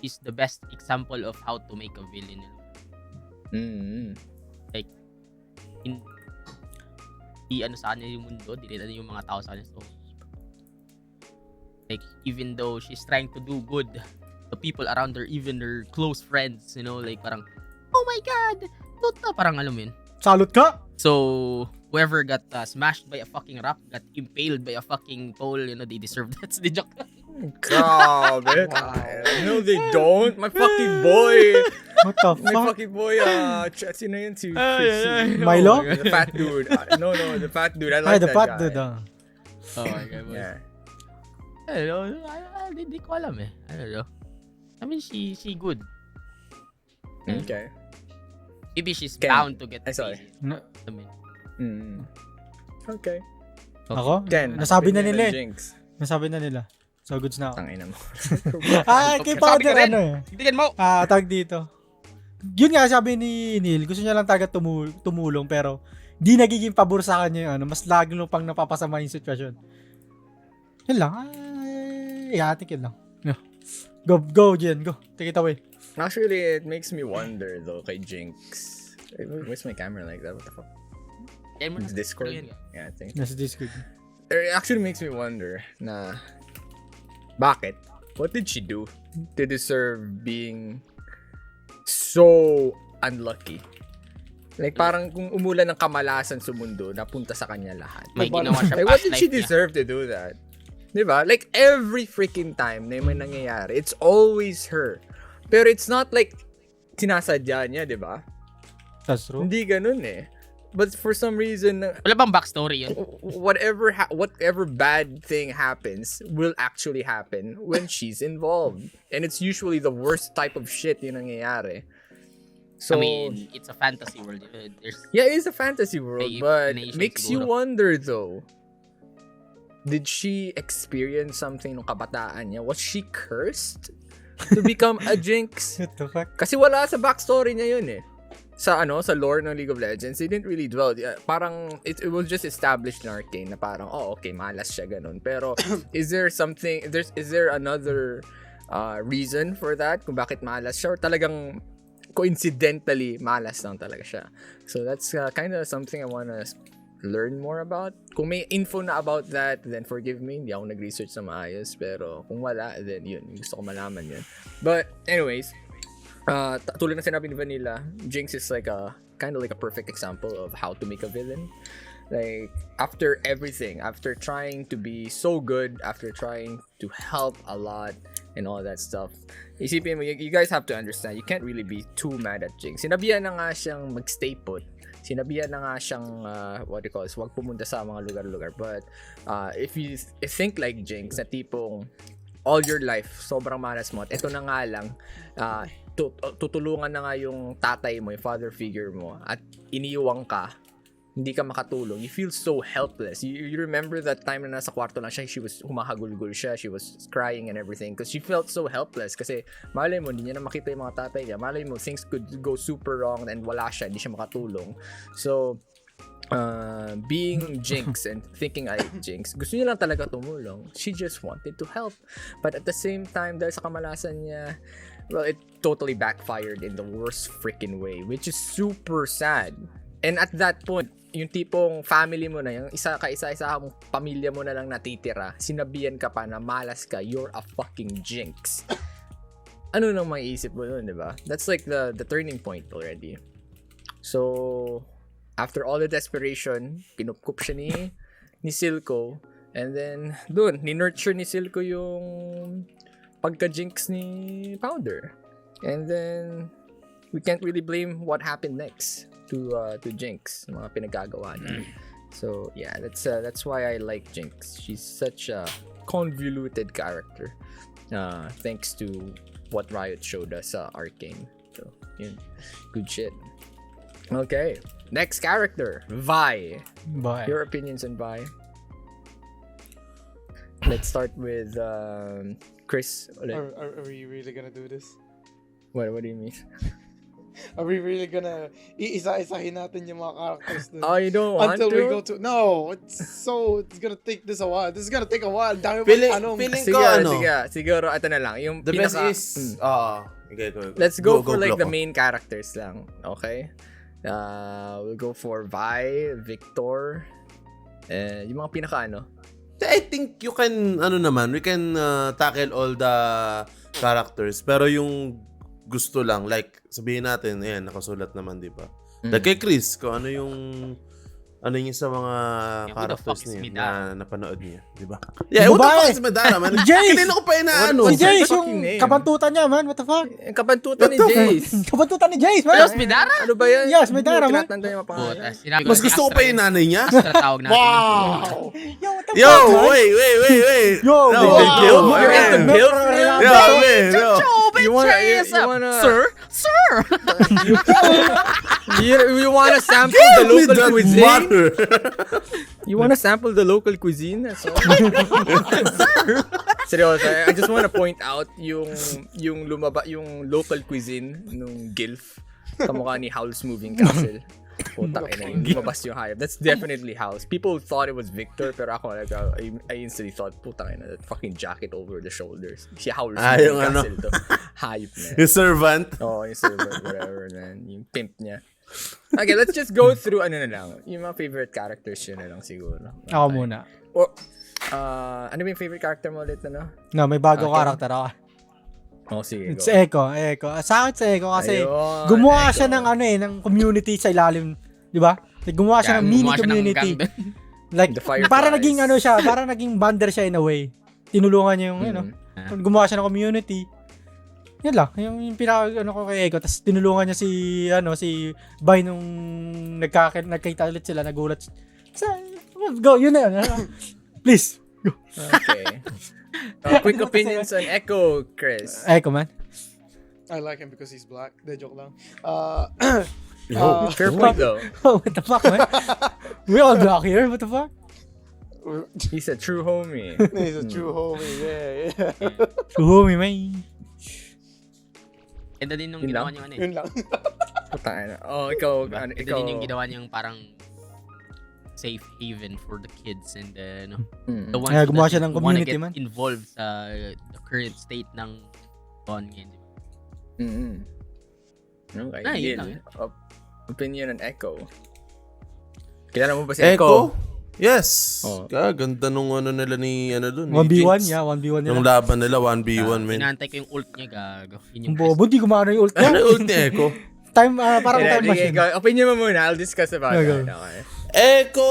is the best example of how to make a villain. Mm. Di ano sa kanya yung mundo, di rin ano yung mga tao sa kanya. So, like, even though she's trying to do good, the people around her, even her close friends, you know, like, parang, oh my God, Tota, parang alam mo yun. Salute ka! So, whoever got smashed by a fucking rock, got impaled by a fucking pole, you know, they deserve that. That's the joke. Grabe. No, they don't. My fucking boy. What the My fuck? fucking boy, sino yun? Si Milo? The fat dude. No, the fat dude. I Ay, like the that fat guy. dude, Oh my God, boy. Yeah. I don't know. Hindi ko alam eh. I don't know. I mean, she good. Okay. Maybe she's Ken. bound to get Ay, sorry. Na- I mean, Mm. Okay. Ako? Ken. Nasabi na opinion nila on eh. Jinx. Nasabi na nila. So, goods na ako. Tangina mo. Kay Sabi Powder, ko rin. ano eh. tignan mo! Tag dito. Yun nga, sabi ni Neil, gusto niya lang talaga tumulong, pero di nagiging pabor sa kanya yung ano, mas lagi lang pang napapasama yung sitwasyon. Yun lang. I think yun lang. Yeah. Go, Jen. Go. Take it away. Actually, it makes me wonder though kay Jinx. Where's my camera like that? What the fuck? Yan mo na. It's Discord? Ano yun? Yeah, I think. Nasa Discord. It actually makes me wonder na bakit? What did she do to deserve being so unlucky? Like parang kung umulan ng kamalasan sa mundo, napunta sa kanya lahat. May ginawa siya Like what past did she life niya. deserve to do that? Diba? Like every freaking time na may nangyayari, it's always her. Pero it's not like sinasadya niya, diba? That's true. Hindi ganun eh. But for some reason, Wala bang backstory yun? whatever bad thing happens will actually happen when she's involved. And it's usually the worst type of shit yung nangyayari. So, I mean, it's a fantasy world. There's yeah, it's a fantasy world, May but imagination makes you siguro. wonder though. Did she experience something nung kabataan niya? Was she cursed to become a Jinx? What the fuck? Kasi wala sa backstory niya yun eh. Sa lore ng League of Legends, they didn't really dwell. Parang it was just established in Arcane na parang okay, malas siya ganun. Pero is there another reason for that kung bakit malas siya, or talagang coincidentally malas lang talaga siya? So that's kind of something I wanna learn more about. Kung may info na about that, then forgive me, hindi ako nag-research na maayos, pero kung wala, then yun, gusto ko malaman yun. But anyways, tulad na sinabi ni Vanilla, Jinx is like a kind of like a perfect example of how to make a villain. Like after everything, after trying to be so good, after trying to help a lot and all that stuff, isipin mo, you guys have to understand, you can't really be too mad at Jinx. Sinabihan na nga siyang magstay put. Sinabihan na nga siyang what do you call this, wag pumunta sa mga lugar-lugar. But if you think like Jinx, na tipong all your life sobrang malas mo, at ito na nga lang, tutulungan na nga yung tatay mo, yung father figure mo, at iniiwang ka, hindi ka makatulong, you feel so helpless. You remember that time na nasa kwarto lang siya, she was humahagulgul siya, she was crying and everything because she felt so helpless. Kasi malay mo, hindi niya na makita yung mga tatay niya, malay mo, things could go super wrong and wala siya, hindi siya makatulong. So being Jinx and thinking ay Jinx, gusto niya lang talaga tumulong. She just wanted to help, but at the same time, dahil sa kamalasan niya, well, it totally backfired in the worst freaking way, which is super sad. And at that point, yung tipong family mo na, yung isa mong pamilya mo na lang natitira, sinabihan ka pa na malas ka, you're a fucking Jinx. Ano nang maiisip mo yun, di ba? That's like the turning point already. So, after all the desperation, pinupkup siya ni Silco, and then, dun, ni-nurture ni Silco yung pagka-Jinx ni Powder. And then, we can't really blame what happened next to Jinx, mga pinagagawa niya. So yeah, that's why I like Jinx. She's such a convoluted character, thanks to what Riot showed us Arcane. So yun, good shit. Okay, next character, Vi. Bye. Your opinions on Vi? Let's start with Chris. Are we really gonna do this? What do you mean? Are we really gonna iisa-isahin natin yung mga characters dun? Oh, you don't want Until to? we go to... No! It's gonna take this a while. This is gonna take a while. Dami Feeling Sige, ko ano. sige. Siguro, ito na lang. Yung The best is okay, go. Let's go for like Glock. the main characters lang. Okay? We'll go for Vi, Viktor, yung mga pinaka I think you can we can tackle all the characters, pero yung gusto lang, like sabihin natin, ayan, nakasulat naman, di ba? Like kay Chris, kung ano yung sa mga characters niya na napanood niya, di ba? Yeah, what the fuck is Madara, man? Jace! Kanina ko pa inaano. Si Jace, fucking yung name? kabantutan niya, man. What the fuck? Yung kabantutan ni Jace. Kabantutan ni Jace, man. Yes, Midara? Ano ba yan? Yes, Midara, man. Tinatanda niya mga pangalan. Mas gusto ko pa yung nanay niya. Astra tawag natin. Wow! Yo, what the Yo, fuck, man? wait. Yo, No, wow. Guild? man. You're into guild? Yo, man, yo. You wanna, Sir? you wanna sample the Give me local that cuisine? water. You wanna sample the local cuisine? That's all. Seryoso, I just wanna point out yung local cuisine nung Gilf. Kamukha ni Howl's Moving Castle. Putang ina, yung lumabas yung hayop. That's definitely Howl's. People thought it was Viktor, pero ako, like, I instantly thought, putang ina, that fucking jacket over the shoulders. Si Howl's Moving yung Castle to. Hayop na. Yung servant. Yung servant, whatever, man. Yung pimp niya. Okay, let's just go through ano na lang. Yung mga favorite characters yun na lang siguro. Ako muna. Or, ano ba yung favorite character mo ulit, ano? No, may bagong Okay. character ako. Oh, sige, go. It's Echo. Sa akin, si Echo kasi Ayun, gumawa Echo. siya ng ng community sa ilalim, di ba? Like, gumawa siya ng mini community. Like, The Fireflies. para naging para naging bander siya in a way. Tinulungan niya yung, gumawa siya ng community. Yan lang, yung pinaka ko kay Echo. Tapos tinulungan niya si Bay nung nagkita ulit sila, nagulat. Go, yun na yun. Please, go. Okay. Quick opinions on Echo, Chris. Echo, man. I like him because he's black. De joke lang. Fair point, though. Oh, what the fuck, man? We all black here, what the fuck? He's a true homie. He's a true homie. Yeah. Homie, man. Ganda din nung Yun ginawa lang? niyang ano Yun lang. Putang ina. Oh, ikaw, Ganda ikaw. din yung ginawa niyang parang safe haven for the kids and the Mm. ones Kaya gumawa that siya ng wanna community, get man. involved sa the current state ng on ngayon. Mm-hmm. Okay, Ah, yun Gil. lang. Opinion on Echo. Kilala mo ba si Echo? Echo? Yes. Oh. Ganda nung nila ni dun. 1v1, Jinx. yeah, 1v1 Yung nila. laban nila 1v1, man. Inaantay ko yung ult niya, gago. Yun Ang yung bobo, di gumana yung ult Ano niya. yung ult ni Echo? Parang time machine. Opinion mo muna. I'll discuss about Okay. that. Okay. Echo!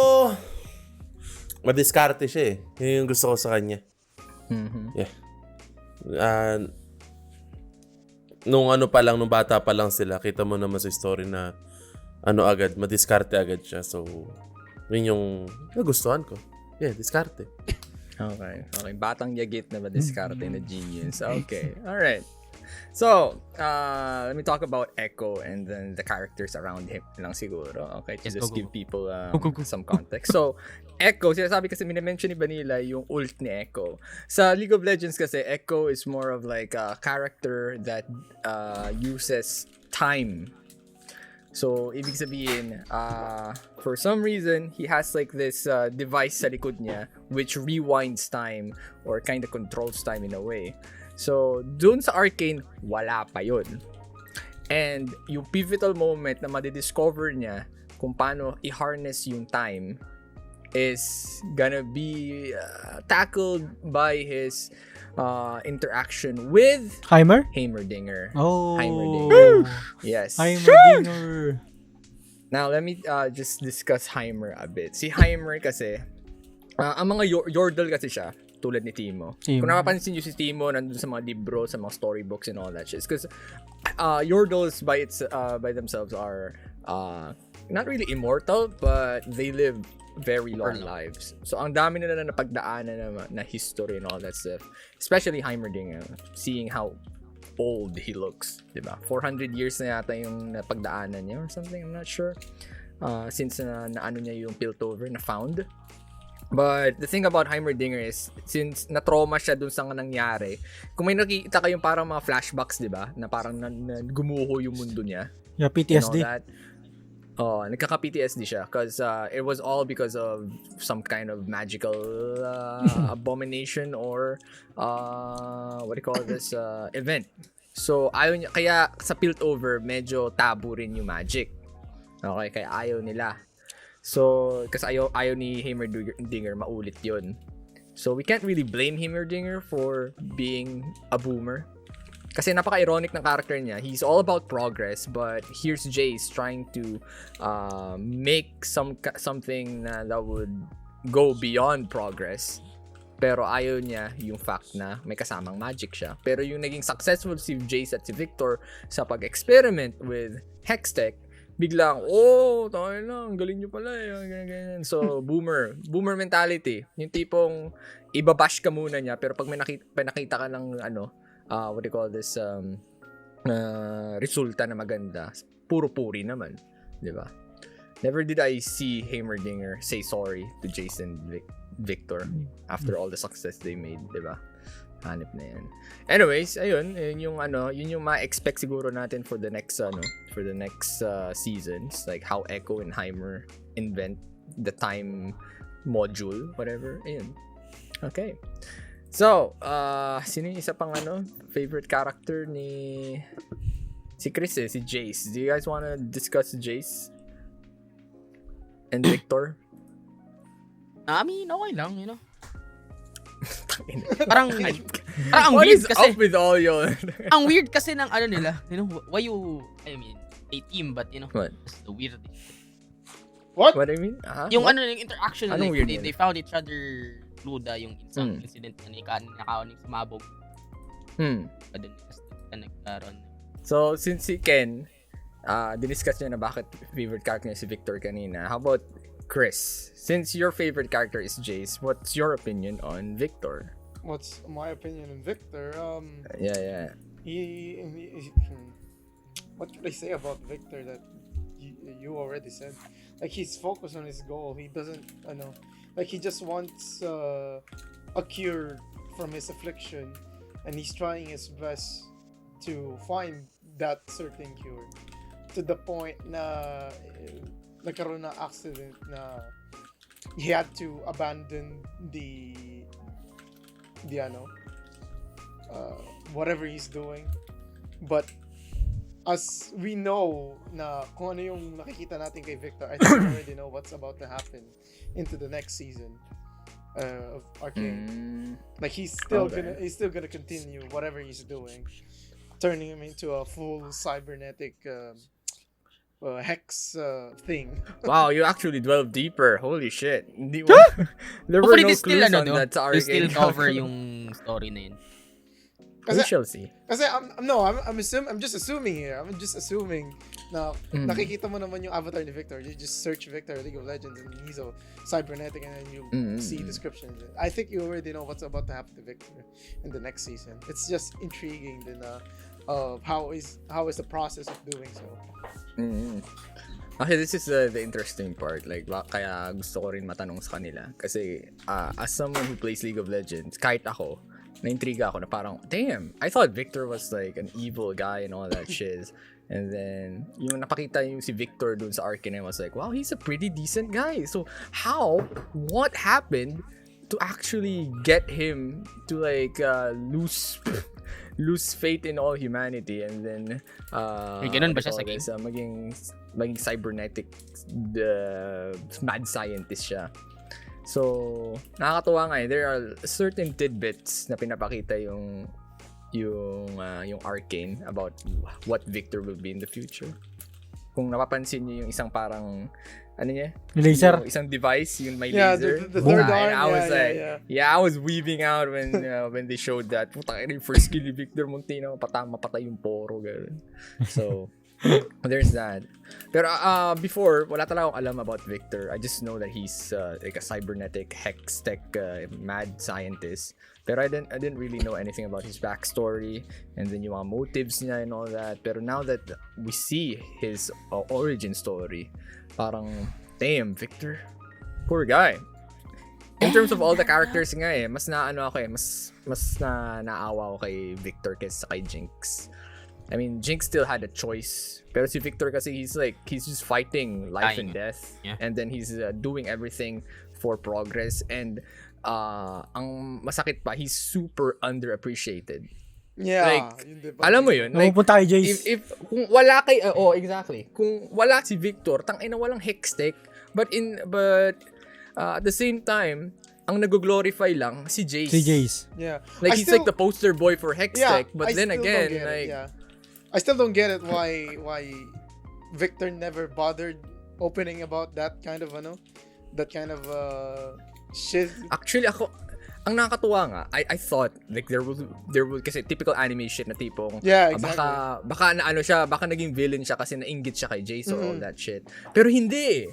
Madiskarte siya eh. Yun yung gusto ko sa kanya. Mm-hmm. Yeah. Nung bata pa lang sila, kita mo naman sa story na agad, madiskarte agad siya. So, yun yung nagustuhan ko. Yeah, diskarte. Okay. Batang yagit na ba diskarte na genius? Okay. Alright. So, let me talk about Echo and then the characters around him lang siguro. Okay, to Yes, just go. give people some context. So, Echo, sinasabi kasi minimension ni Vanilla yung ult ni Echo. Sa League of Legends kasi, Echo is more of like a character that uses time. So, ibig sabihin, for some reason, he has like this device sa likod niya which rewinds time or kind of controls time in a way. So, dun sa Arcane, wala pa yun. And yung pivotal moment na madidiscover niya kung paano i-harness yung time is gonna be tackled by his interaction with Heimerdinger. Oh. Heimerdinger. Yes. Heimerdinger. Now, let me just discuss Heimer a bit. Si Heimer kasi, ang mga Yordle kasi siya, tulad ni Timo. Kung napapansin nyo si Timo, nandun sa mga libro, sa mga storybooks and all that shit. Because Yordles by themselves are not really immortal, but they live very long lives. So, ang dami nila na napagdaanan na history and all that stuff. Especially Heimerdinger, seeing how old he looks. Diba? 400 years na yata yung napagdaanan niya or something. I'm not sure. Since naano niya yung Piltover na found. But the thing about Heimerdinger is, since na-trauma siya dun sa nangyari, kung may nakikita kayong parang mga flashbacks, di ba? Na parang gumuho yung mundo niya. Yeah, PTSD. Nagkaka-PTSD siya because it was all because of some kind of magical abomination or what do you call this event. So ayaw niya, kaya sa Piltover medyo taboo rin yung magic. Okay, kaya ayaw nila. So kasi ayaw ni Heimerdinger maulit yun. So we can't really blame Heimerdinger for being a boomer. Kasi napaka-ironic ng character niya. He's all about progress, but here's Jace trying to make something that would go beyond progress. Pero ayaw niya yung fact na may kasamang magic siya. Pero yung naging successful si Jace at si Viktor sa pag-experiment with Hextech, biglang, tayo lang, galing nyo pala, ganyan. So, boomer mentality. Yung tipong ibabash ka muna niya, pero pag may nakita ka ng what do you call this, resulta na maganda, puro-puri naman, di ba? Never did I see Heimerdinger say sorry to Jace and Viktor after all the success they made, di ba? Hanip na yan. Anyways, ayun, yun yung ma-expect siguro natin for the next seasons, like how Echo and Heimer invent the time module, whatever. Ayun. Okay. So, sino yung isa pang favorite character ni si Chris si Jace. Do you guys wanna discuss Jace and Viktor? I mean, okay lang, you know. parang ang what weird is kasi up with all yun? ang weird kasi ng nila, you know, why you, I mean, a team, but you know, what? It's the weird. What? What I mean? Yung what? yung interaction, Anong like, weird they found each other Luda, yung isang incident na nakaon yung sumabog. Padun na nagkaroon. So, since si Ken, diniscuss niya na bakit favorite character niya si Viktor kanina. How about Chris? Since your favorite character is Jace, what's your opinion on Viktor? What's my opinion on Viktor? Yeah. What could I say about Viktor that you already said? Like, he's focused on his goal. He doesn't, like, he just wants a cure from his affliction, and he's trying his best to find that certain cure. To the point na nagkaroon ng accident na he had to abandon the whatever he's doing. But as we know na kung ano yung nakikita natin kay Viktor, I think we already know what's about to happen into the next season of Arcane. Like, he's still gonna continue whatever he's doing, turning him into a full cybernetic hex thing. Wow, you actually delved deeper. Holy shit. There were Hopefully, no they still, clues on that sa they still Arcane. cover yung story na yun. We shall see. Kasi I'm just assuming here. I'm just assuming na nakikita mo naman yung avatar ni Viktor. You just search Viktor League of Legends and he's a cybernetic, and then you see descriptions. I think you already know what's about to happen to Viktor in the next season. It's just intriguing din how is the process of doing so. Okay, this is the interesting part. Like, kaya gusto ko rin matanong sa kanila. Kasi, as someone who plays League of Legends, kahit ako, na-intriga ako na parang, damn, I thought Viktor was like an evil guy and all that shit. And then, yung napakita yung si Viktor dun sa Arcane, I was like, wow, he's a pretty decent guy. So, what happened to actually get him to like lose faith in all humanity, and then ganun ba siya sa game? Maging cybernetic mad scientist siya. So, nakakatuwa nga there are certain tidbits na pinapakita yung Arcane about what Viktor will be in the future. Kung napapansin niyo yung isang parang laser, yung isang device, yung may laser. The third and arm, I was I was weaving out when they showed that. Puta, yung first skill ni Viktor Montino, mapatay yung poro, gano'n. So, there's that. Pero before, wala talaga akong alam about Viktor. I just know that he's like a cybernetic hex tech mad scientist. Pero I didn't really know anything about his backstory and then yung mga motives niya and all that. Pero now that we see his origin story, parang, damn, Viktor, poor guy. in terms of all the characters nga mas naawa ako kay Viktor kaysa kay Jinx. I mean, Jinx still had a choice. Pero si Viktor kasi he's just fighting life and death. Yeah. And then he's doing everything for progress. And ang masakit pa, he's super underappreciated. Yeah. Alam mo yun? Like, Pupunta kay Jace. if kung wala kay exactly. Kung wala si Viktor, tangina walang hextech. But at the same time, ang nag-glorify lang si Jace. Si Jace. Yeah. Like he's like the poster boy for hextech, but I then still again, don't get like it, yeah. I still don't get it why Viktor never bothered opening about that kind of shit. actually ako ang nakakatuwa nga, I thought like there will kasi typical anime shit na tipong Yeah, exactly. baka na ano siya, baka naging villain siya kasi nainggit siya kay Jace or all that shit. Pero hindi.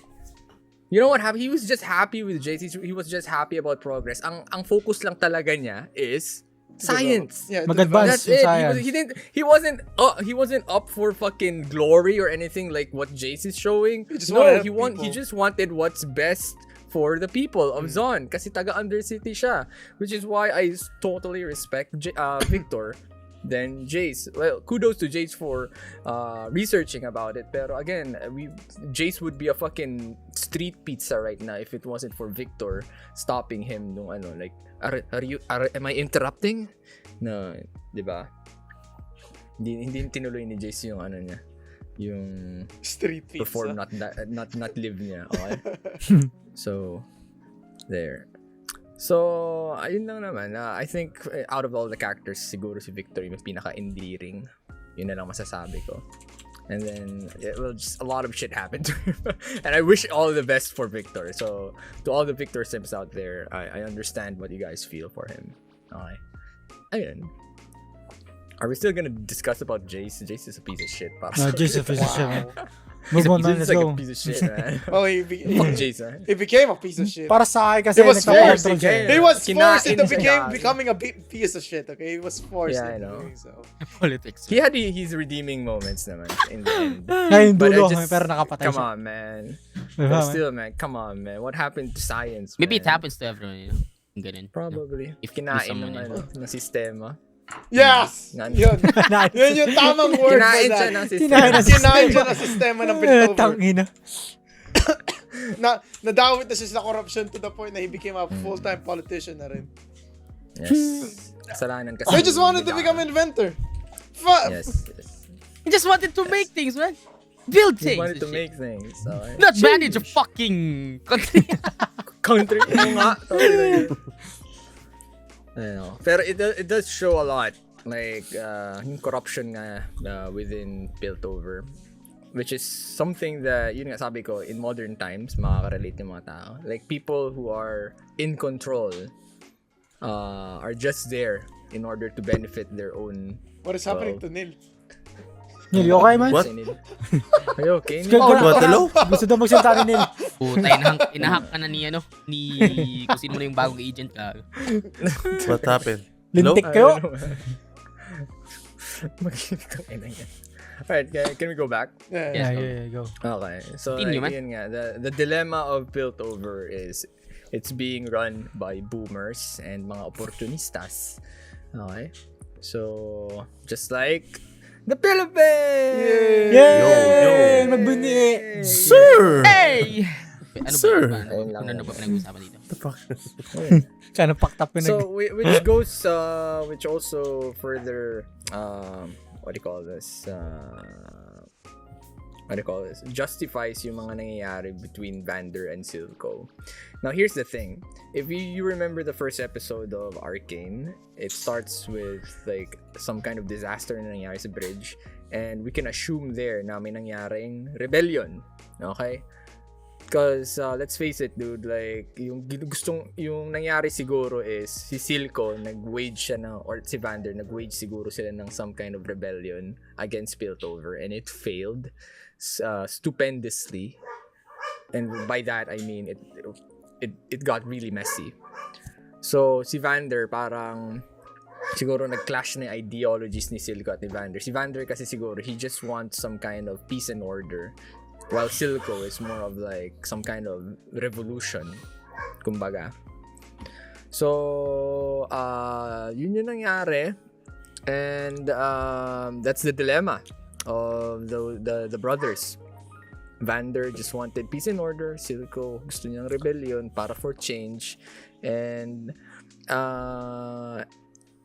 You know what happened? He was just happy with Jace. He was just happy about progress. Ang focus lang talaga niya is science. Yeah, Mag-advance That's it. science. He wasn't up for fucking glory or anything like what Jace is showing. He just No, wanted he just wanted what's best for the people of Zon kasi taga Undercity siya, which is why I totally respect Viktor than Jace. Well, kudos to Jace for researching about it. Pero again, Jace would be a fucking street pizza right now if it wasn't for Viktor stopping him nung like, am I interrupting? No, di ba? Hindi tinuloy ni Jace yung niya, yung street pizza. perform not live niya. Okay? So there. So, ayun lang naman. I think out of all the characters, siguro si Viktor yung pinaka-endearing. Yun na lang masasabi ko. And then, just a lot of shit happened to him. And I wish all the best for Viktor. So, to all the Viktor sims out there, I understand what you guys feel for him. Okay. Ayun. Are we still gonna discuss about Jace? Jace is a piece of shit. No, Jace is a piece of shit, man. He's Move on, man. like Let's go. a piece of shit, man. Oh, Fuck Jace, man. he became a piece of shit. Para sa akin kasi He was forced. nagpa-control siya. He was Kinain forced into siya. becoming a piece of shit. Okay, he was forced. Yeah, I into know. doing so. Politics. He had his redeeming moments naman in the end. Ngayon But I dulo, just- pero nakapatay Come siya. on, man. Diba, But man? still, man, come on, man. What happened to science, Maybe it man? happens to everyone, you know. Ganun. Probably. If Kinain someone, ng sistema. Yes! Nan- Yun. Yun yung tamang word for Kinain siya that. ng Kinain sistema. ng Kinain siya ng sistema ng Piltover. Tangina. Nadawit na siya sa corruption to the point na he became a full-time politician na rin. Yes. Kasalanan kasi. They just wanted to become an inventor. Yes. He just wanted to make things, man. Build He things. wanted to and shit. make things. Okay. Not manage a fucking country. Country. Oo nga. Totally. I know. Pero it does show a lot. Like, yung corruption nga within Piltover. Which is something that, yun nga sabi ko, in modern times, makaka-relate yung mga tao. Like, people who are in control are just there in order to benefit their own. What is happening to Neil? Neil, you okay, man? What? Are you okay? Good, good. What, hello? Gusto daw magsalita ni Neil. Puta, inahack ka na ni kung sino mo na yung bagong agent ka. What happened? Hello? Lintik kayo. Makinig kang ina yan. Alright, can we go back? Yes, Yeah, go. Okay. So, Continue, man. yun nga, the dilemma of Piltover is it's being run by boomers and mga oportunistas. Okay? So, just like the Philippines! Yay! Yo. Magbuni! Sir! Hey! Ano Sir! ba? Ano ba pinag-uusapan dito? Kaya packed up yun. So, which goes, which also further, what do you call this? Justifies yung mga nangyayari between Vander and Silco. Now, here's the thing. If you remember the first episode of Arcane, it starts with like some kind of disaster na nangyari sa bridge, and we can assume there na may nangyaring rebellion. Okay? Because let's face it, dude, like yung nangyari siguro is si Silco nag-wage siya or si Vander nag-wage siguro sila ng some kind of rebellion against Piltover, and it failed stupendously. And by that I mean it got really messy. So si Vander parang siguro nag-clash na yung ideologies ni Silco at ni Vander. Si Vander kasi siguro he just wants some kind of peace and order, while Silco is more of like some kind of revolution, kumbaga. So, yun yung nangyari. And that's the dilemma of the brothers. Vander just wanted peace and order. Silco gusto niyang rebellion para for change. And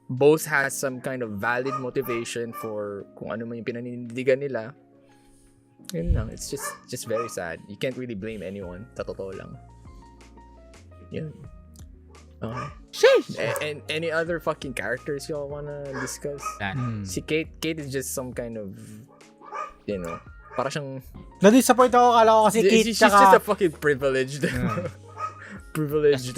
both has some kind of valid motivation for kung ano man yung pinanindigan nila. Yun lang. It's just very sad. You can't really blame anyone. Sa totoo lang. Yun. Okay. Sheesh! And any other fucking characters y'all wanna discuss? Si Kate is just some kind of, you know, para siyang Na-disappoint ako, kala ko kasi Kate she's just a fucking privileged privileged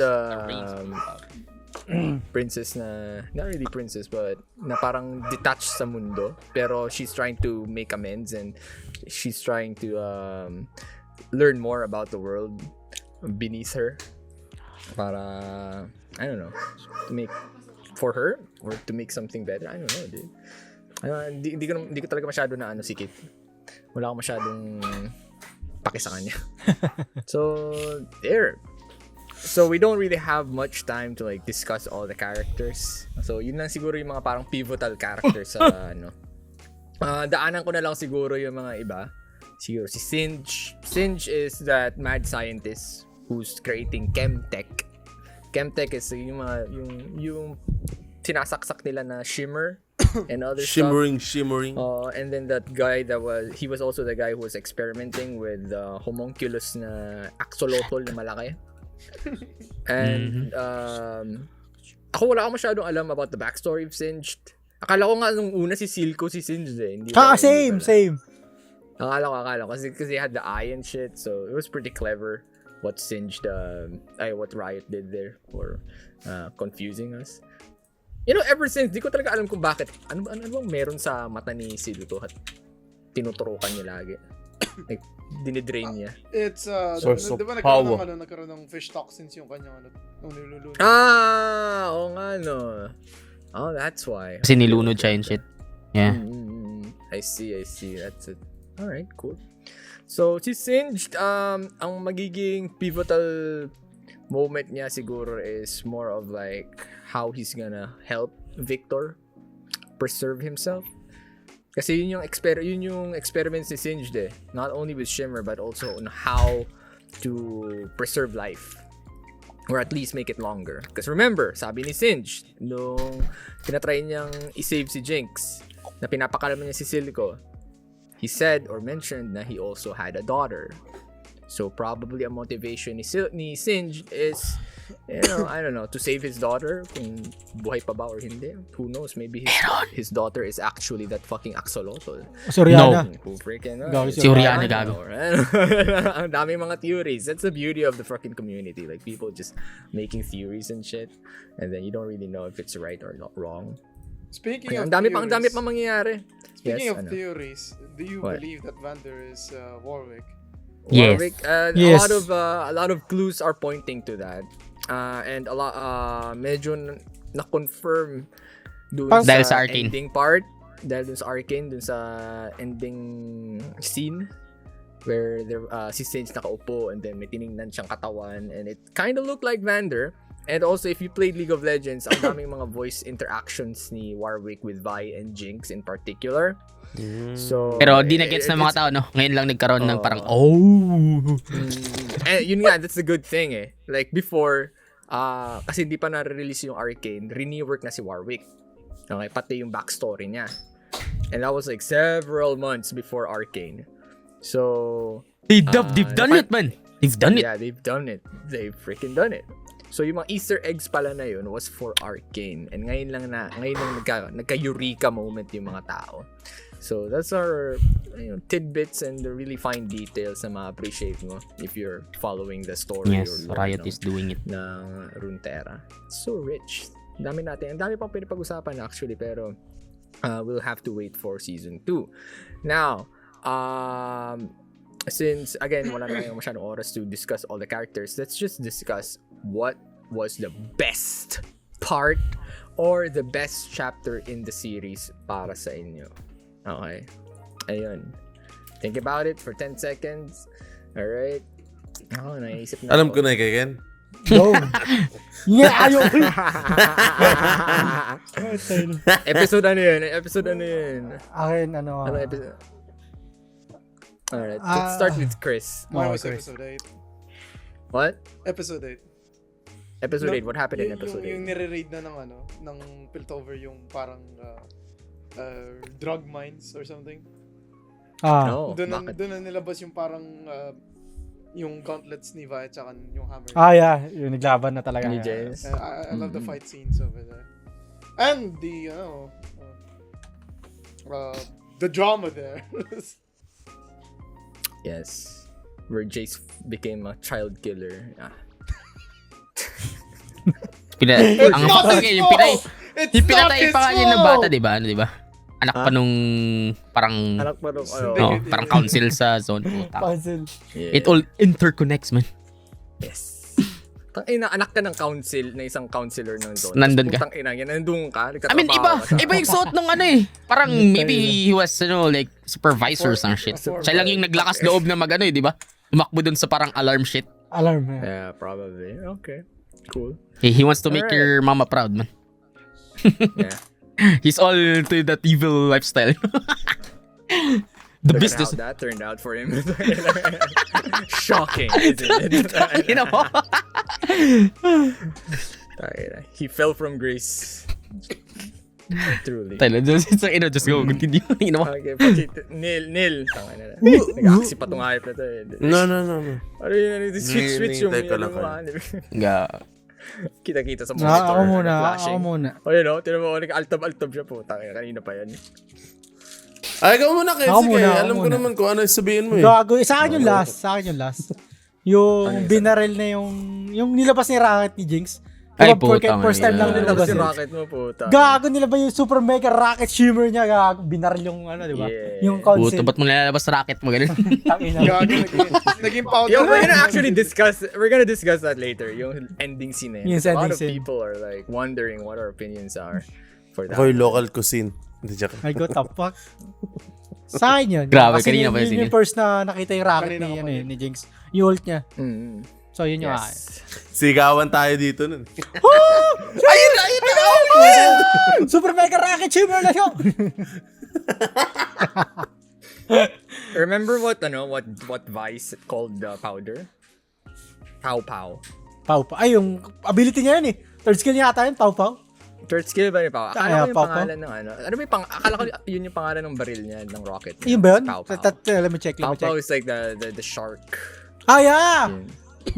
princess na, not really princess, but na parang detached sa mundo, pero she's trying to make amends and she's trying to learn more about the world beneath her para, I don't know, to make for her or to make something better. I don't know, dude. Hindi ko talaga masyado na si Kate. Wala akong masyadong paki sa kanya. So, there. So, we don't really have much time to like discuss all the characters. So, yun lang siguro yung mga parang pivotal characters sa ano. Daanan ko na lang siguro yung mga iba. Siguro si Singe. Singe is that mad scientist who's creating chemtech. Chemtech is yung sinasaksak nila na shimmer and other shimmering. And then that guy he was also the guy who was experimenting with the homunculus na axolotl na malaki. And ako wala akong masyadong alam about the backstory of Singed. Akala ko nga nung una si Silco si Singed eh. Same. Akala ko kasi he had the eye and shit, so it was pretty clever what Singed what Riot did there for confusing us. You know, ever since, di ko talaga alam kung bakit. Ano bang meron sa mata ni Silco at tinuturukan niya lagi? Like, dinidrain niya. It's, source of di ba power. nagkaroon ng fish toxins yung kanyang nung niluluno. Oo nga, no. Oh, that's why. Kasi nilunod siya and shit. Yeah. I see. That's it. Alright, cool. So, si Singed, ang magiging pivotal moment niya siguro is more of like how he's gonna help Viktor preserve himself. Kasi yun yung experiments ni Singed eh. Not only with Shimmer but also on how to preserve life. Or at least make it longer. Because remember, sabi ni Singed, nung tinatry niyang i-save si Jinx, na pinapakalaman niya si Silco, he said or mentioned na he also had a daughter. So probably a motivation ni Singed is, you know, I don't know, to save his daughter, kung buhay pa ba or hindi. Who knows, maybe his daughter is actually that fucking axolotl. Soriana. Who freaking Si Oriana gago. Ang daming mga theories. That's the beauty of the fucking community. Like people just making theories and shit, and then you don't really know if it's right or not wrong. Speaking of ang dami pa mangyayari. Speaking of theories, do you believe that Vander is Warwick? Warwick, Yes. A lot of clues are pointing to that. And a lot medyo na-confirm Dahil sa sa Arcane. ending part, dahil dun sa Arcane, dun sa ending scene where there si Sage nakaupo and then may tiningnan siyang katawan and it kind of looked like Vander. And also, if you played League of Legends, ang daming mga voice interactions ni Warwick with Vi and Jinx in particular. So, Pero di na-gets ng mga tao, no? Ngayon lang nagkaroon ng parang, And yun nga, that's the good thing eh. Like before, kasi hindi pa na-release yung Arcane, rework na si Warwick. Okay, pati yung backstory niya. And that was like several months before Arcane. So, they've done it, man. They've done it. Yeah, they've done it. They've freaking done it. So yung mga Easter eggs pala na yun was for Arcane. And ngayon lang nagka-eureka moment yung mga tao. So that's our tidbits and the really fine details na ma-appreciate mo if you're following the story. Yes, or Riot is doing it. ng Runeterra. So rich. Ang dami pang pinapag-usapan actually, pero we'll have to wait for season 2. Now, since again wala na tayong masyadong oras to discuss all the characters, let's just discuss what was the best part or the best chapter in the series para sa inyo. Okay. Ayun. Think about it for 10 seconds. Alright. Naisip na Alam ako. ko na, Keken. Go. Yeah, ayaw ko. Episode ano yun? Episode ano yun? Akin, ano. Ano episode? Alright, let's start with Chris. Mine Oh, was Chris. episode 8. What? Episode 8. Episode 8, what happened in episode 8? Yung nire-raid na ng Piltover yung parang drug mines or something. No, Doon bakit? na nilabas yung parang yung gauntlets ni Vi at saka yung hammer. Yeah. Yung naglaban na talaga. Ni Jace. I love the fight scenes over there. And the the drama there. Yes. Where Jace became a child killer. Ang not okay, his yung pinay. fault! It's Yung not pinatay his pa nga yun ng fault! bata, di ba? Ano, di ba? Anak pa nung parang Anak pa rin. parang council sa zone. Puta. Puzzle. It all interconnects, man. Yes. Tangina, anak ka ng council, na isang counselor ng zone. Nandun ka. Tangina, yan, nandun ka. I mean, iba yung suot ng ano eh. Parang maybe he was, like, supervisors and shit. Siya lang yung naglakas loob na mag-ano eh, di ba? Tumakbo dun sa parang alarm shit. Alarm. Yeah, probably. Okay. Cool. He wants to make Alright. your mama proud, man. Yeah. He's all to that evil lifestyle. The Look business. at how that turned out for him. Shocking, isn't it? You know? He fell from grace. Truly. Just go continue. You know? Okay, Nil. Tangina na. Nag-aksi pa tong hype na to eh. No. Ano yun? Switch yung Hinihintay ko lang kita-kita sa monitor. Ako flashing. muna. O yun o, tinan mo, nag-altab-altab siya po. Kanina pa yan. Ay, ikaw muna, Kenzie. Ako muna, Alam ko muna. naman kung ano yung sabihin mo eh. Gago. Sa akin yung last. Yung binaril na yung nilabas ni Rocket ni Jinx. Ay, Diba, puta, first time lang man. Nilabas nilabas si yun. Rocket mo, puta. Gago nila ba yung super mega rocket shimmer niya? Gago, binaril yung ano, di ba? Yeah. Yung Puto, console. ba't mo nilalabas rocket mo ganun? Tangina. Gago, naging powder. Yo, we're gonna discuss that later. Yung ending scene na yun. Yes, A lot ending of scene. people are like wondering what our opinions are for that. Ako yung local cuisine. Hindi joke. Ay, go tapak. Sa akin yun. Grabe, Kasi kanina pa yun yun. yung first na nakita yung rocket Kanina ni, ko ano, pa yun. ni Jinx. Yung ult niya. Mm. So, yun yung Yes. Sigawan tayo dito nun. Ayun! Super mega rocket shimmer na yun! Remember what Vice called the powder? Pow Pow. Pau. Ay, yung ability niya yun eh. Third skill niya ata yun, Pau Pau. Third skill ba yung Pow? Akala ko yung Pow Pow. pangalan ng ano. Ano ba yung akala ko yun yung pangalan ng baril niya, ng rocket niya. Yun ba yun? Pow Pow. Let me check. Pow Pow is like the shark. Ah, yeah! Yun.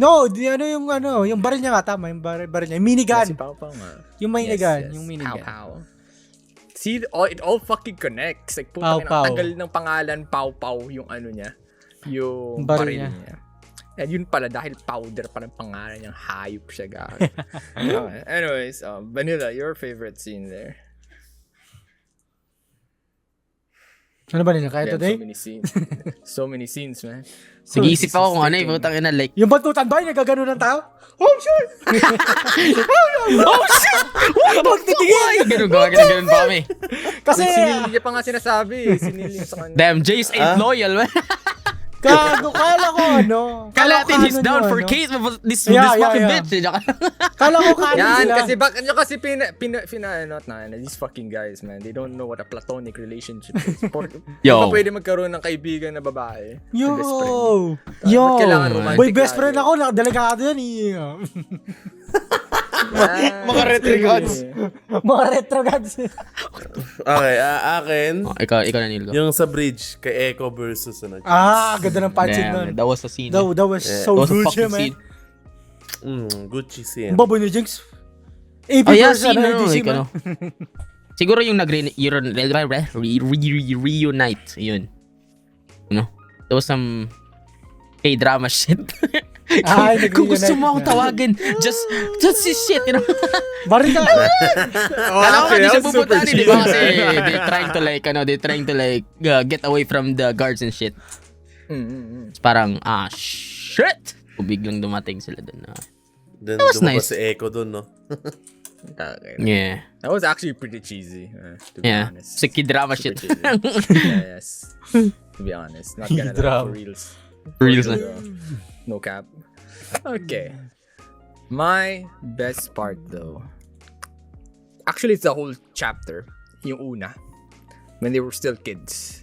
No, yung baril niya nga, tama, yung baril niya. Yung minigun. Si Pow Pow nga. Yung minigun, Yes. yung minigun. Pow Pow. See, it all fucking connects. Like, Pow putang ina, Pow. ang tagal ng pangalan, Pow Pow, yung ano niya. Yung Baril baril niya. niya. And yun pala, dahil powder pa ng pangalan niyang hayop siya, gag. Okay. Anyways, Vanilla, your favorite scene there? Ano ba nila? Kaya Damn, today? so many scenes. So many scenes, man. Nag-iisip ako kung ano eh. Putang ina, like, Yung batutan ba? Yung nagagano ng tao? Oh, shit! oh shit! What the fuck? Ganun pa kami. Kasi, Sinil niya pa nga sinasabi. Sinil niya sa kanya. Damn, Jace ain't loyal, man. gago, kala ko ano. Kala natin ko he's ano down nyo, for ano. Kate, but this Yeah, fucking yeah. bitch. Kala ko kanin Yan, sila. kasi not na, these fucking guys, man. They don't know what a platonic relationship is. Yo. Di ba pwede magkaroon ng kaibigan na babae? Yo! Best friend? Yo! Ba't kailangan romantic Boy, best lagi? friend ako. Delegado yan eh. Mga retro gods. Mga retro gods. Okay, akin, ikaw na Nilgo. yung sa bridge, kay Echo versus ano. Ganda ng pansin nun. That was a scene. That was so That was a good siya, fucking man. scene. Gucci scene. Ang baboy ni Jinx. AP Oh yeah, versus scene, no, DC, like, man. ano. Siguro yung reunite, yun. That was some K-drama shit. Ay, Kung gusto nag-reunite mo akong na. tawagin, just this shit, you know? Baril ka. Alam ko, hindi siya that's super pupuntahan, di ba? Kasi cheesy. they're trying to get away from the guards and shit. It's parang, shit! Kung biglang dumating sila dun. Then That was dumabas nice. si Echo dun, no? Okay. Yeah. That was actually pretty cheesy, to be Yeah. honest. Sa kidrama Super shit. cheesy. Yes. To be honest. Not gonna lie, Drama. for reals. Reels For na. real, no cap. Okay. My best part though, actually it's the whole chapter, yung una, when they were still kids.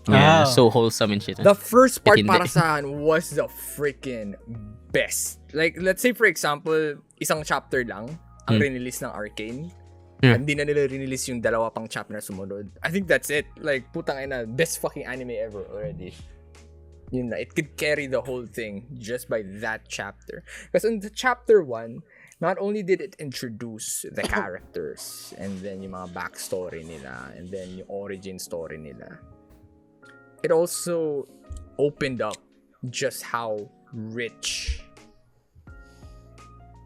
Yeah, Ah. so wholesome and shit. The first part Hindi. para sa akin was the freaking best. Like, let's say for example, isang chapter lang ang release ng Arcane. Hindi na nila release yung dalawa pang chapter na sumunod. I think that's it. Like, putang ina, best fucking anime ever already. Yun na, it could carry the whole thing just by that chapter. Because in the chapter 1, not only did it introduce the characters and then yung mga backstory nila and then yung origin story nila, it also opened up just how rich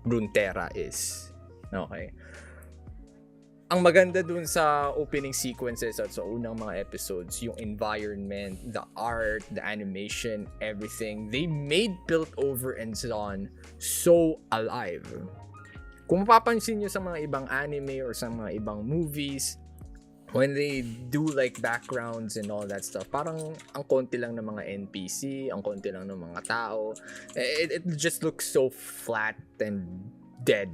Runeterra is. Okay. Ang maganda dun sa opening sequences at sa unang mga episodes, yung environment, the art, the animation, everything, they made Piltover and Zon so alive. Kung mapapansin nyo sa mga ibang anime or sa mga ibang movies, when they do like backgrounds and all that stuff, parang ang konti lang ng mga NPC, ang konti lang ng mga tao. It just looks so flat and dead.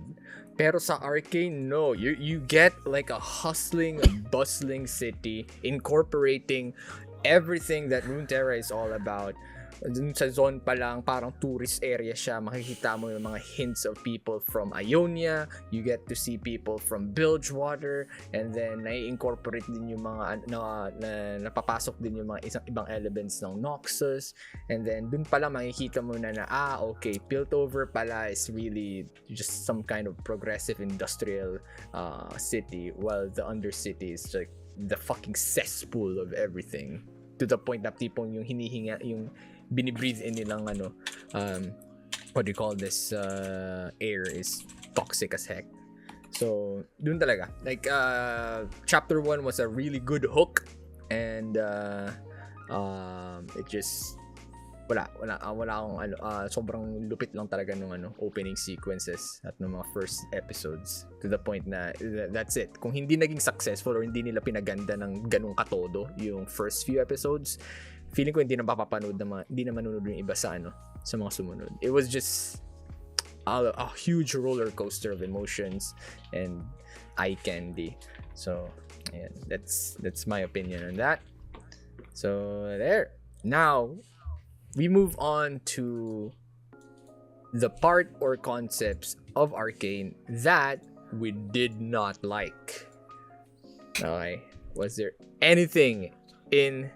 Pero sa Arcane, no. You get like a hustling, bustling city incorporating everything that Runeterra is all about. Dun sa zone pa lang, parang tourist area siya. Makikita mo yung mga hints of people from Ionia. You get to see people from Bilgewater. And then, nai-incorporate din yung mga napapasok din yung mga ibang elements ng Noxus. And then, dun pala makikita mo na okay, Piltover pala is really just some kind of progressive industrial city, while the Undercity is like the fucking cesspool of everything. To the point na tipong yung hinihinga, yung binibreathe in nilang what do you call this, air is toxic as heck. So, dun talaga. Like, chapter 1 was a really good hook, and it just wala akong sobrang lupit lang talaga nung opening sequences at ng mga first episodes, to the point na that's it. Kung hindi naging successful or hindi nila pinaganda ng ganung katodo yung first few episodes, feeling ko hindi na mapapanood hindi na manunod yung iba sa sa mga sumunod. It was just a huge roller coaster of emotions and eye candy. So, yeah, that's my opinion on that. So, there. Now, we move on to the part or concepts of Arcane that we did not like. Okay. Was there anything in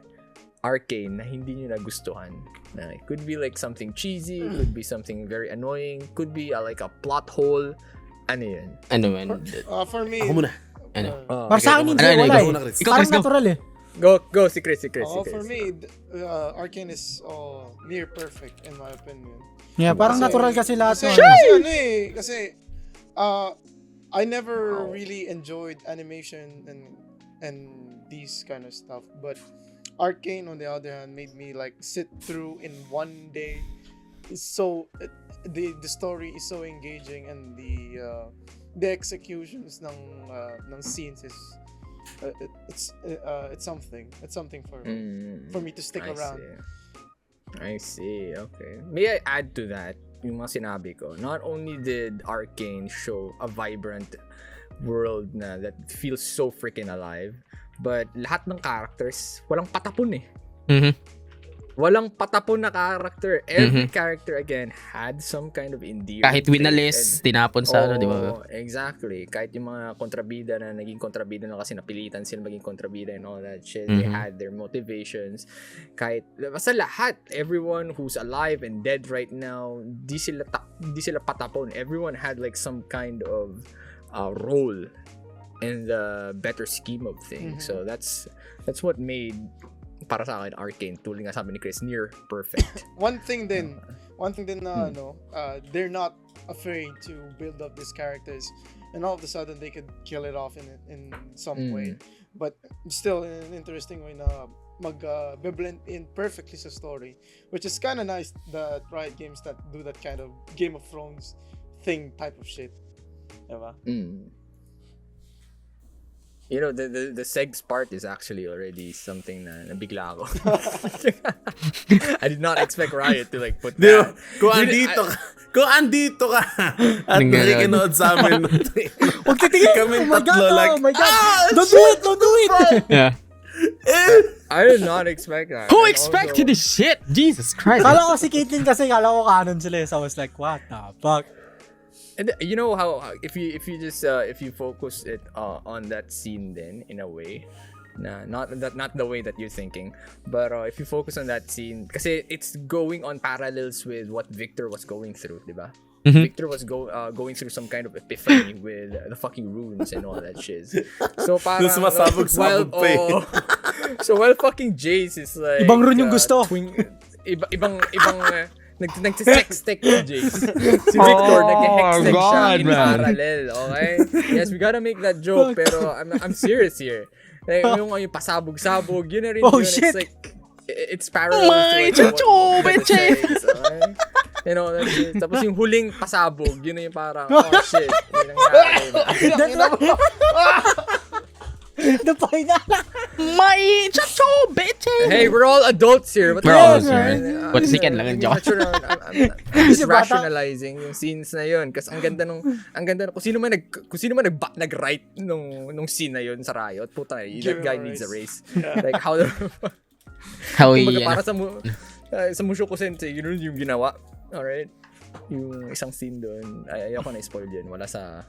Arcane na hindi nyo nagustuhan? It could be like something cheesy, could be something very annoying, could be like a plot hole. Ano yun? Ano man? For me, Ako muna. Para sa akin, hindi. Wala eh. Ikaw, Parang Chris, go. natural eh. Go, si Chris. for me, Arcane is near perfect in my opinion. Yeah, parang Kasi- natural kasi lahat. Kasi I never really enjoyed animation and these kind of stuff, but Arcane on the other hand made me like sit through in one day. It's so the story is so engaging, and the executions ng scenes is it's something for me to stick around. I see. Okay. May I add to that yung mga sinabi ko? Not only did Arcane show a vibrant world na that feels so freaking alive, but lahat ng characters walang patapon eh. Mhm. Walang patapon na character. Every character again had some kind of endearing. Kahit winalis, tinapon sa di ba? Oh, exactly. Kahit yung mga kontrabida na naging kontrabida na kasi napilitan sila maging kontrabida and all that shit. They had their motivations. Kahit, basta lahat, everyone who's alive and dead right now, di sila patapon. Everyone had like some kind of role in the better scheme of things. So that's what made, para sa akin, Arcane, tulad nga sabi ni Chris, near perfect. One thing then na they're not afraid to build up these characters, and all of a sudden they could kill it off in some way, but still in an interesting way na blend in perfectly sa story, which is kind of nice that Riot games that do that kind of Game of Thrones thing type of shit. Diba? You know, the segs part is actually already something na nabigla ako. I did not expect Riot to like put that. Kung andito ka, kung andito ka at Ang ganon. nakikinood sa amin, Huwag titigil. Kaming Oh my God, tatlo, like, oh my God. Don't do it, don't do it. Yeah. I did not expect that. Who And expected also- this shit? Jesus Christ. Kala ko si Caitlyn kasi, kala ko canon sila. So I was like, what the fuck? And you know how if you just if you focus it on that scene then in a way, not the way that you're thinking, but if you focus on that scene, kasi it's going on parallels with what Viktor was going through, diba? Viktor was going through some kind of epiphany with the fucking runes and all that shit. So parang Dun sumasabog-sabog pa eh. so while fucking Jace is like Ibang rune yung gusto. ibang nagsisex-tech si Jace. Si Viktor, nag-hextech siya God, in man. parallel, okay? Yes, we gotta make that joke, pero I'm serious here. Like, yung pasabog-sabog, yun na rin Oh, yun. shit. It's like, it's parallel My to what chocho, that beche. says, okay? You know, that's it. Tapos yung huling pasabog, yun na yung parang, oh shit, yun nangyari. Napay na. My chocho, bitch. Hey, we're all adults here. What We're the all hell, adults, man? But second lang, joke. I'm just Kasi bata. rationalizing yung scenes na yun kasi ang ganda kung sino man nag-write nung scene na yun sa Riot, puta, that guy needs a race. Like how How kumbaga, he, para sa Mushoku Sensei, yun yung ginawa. Alright? Yung isang scene doon, ayoko na spoil yun. Wala sa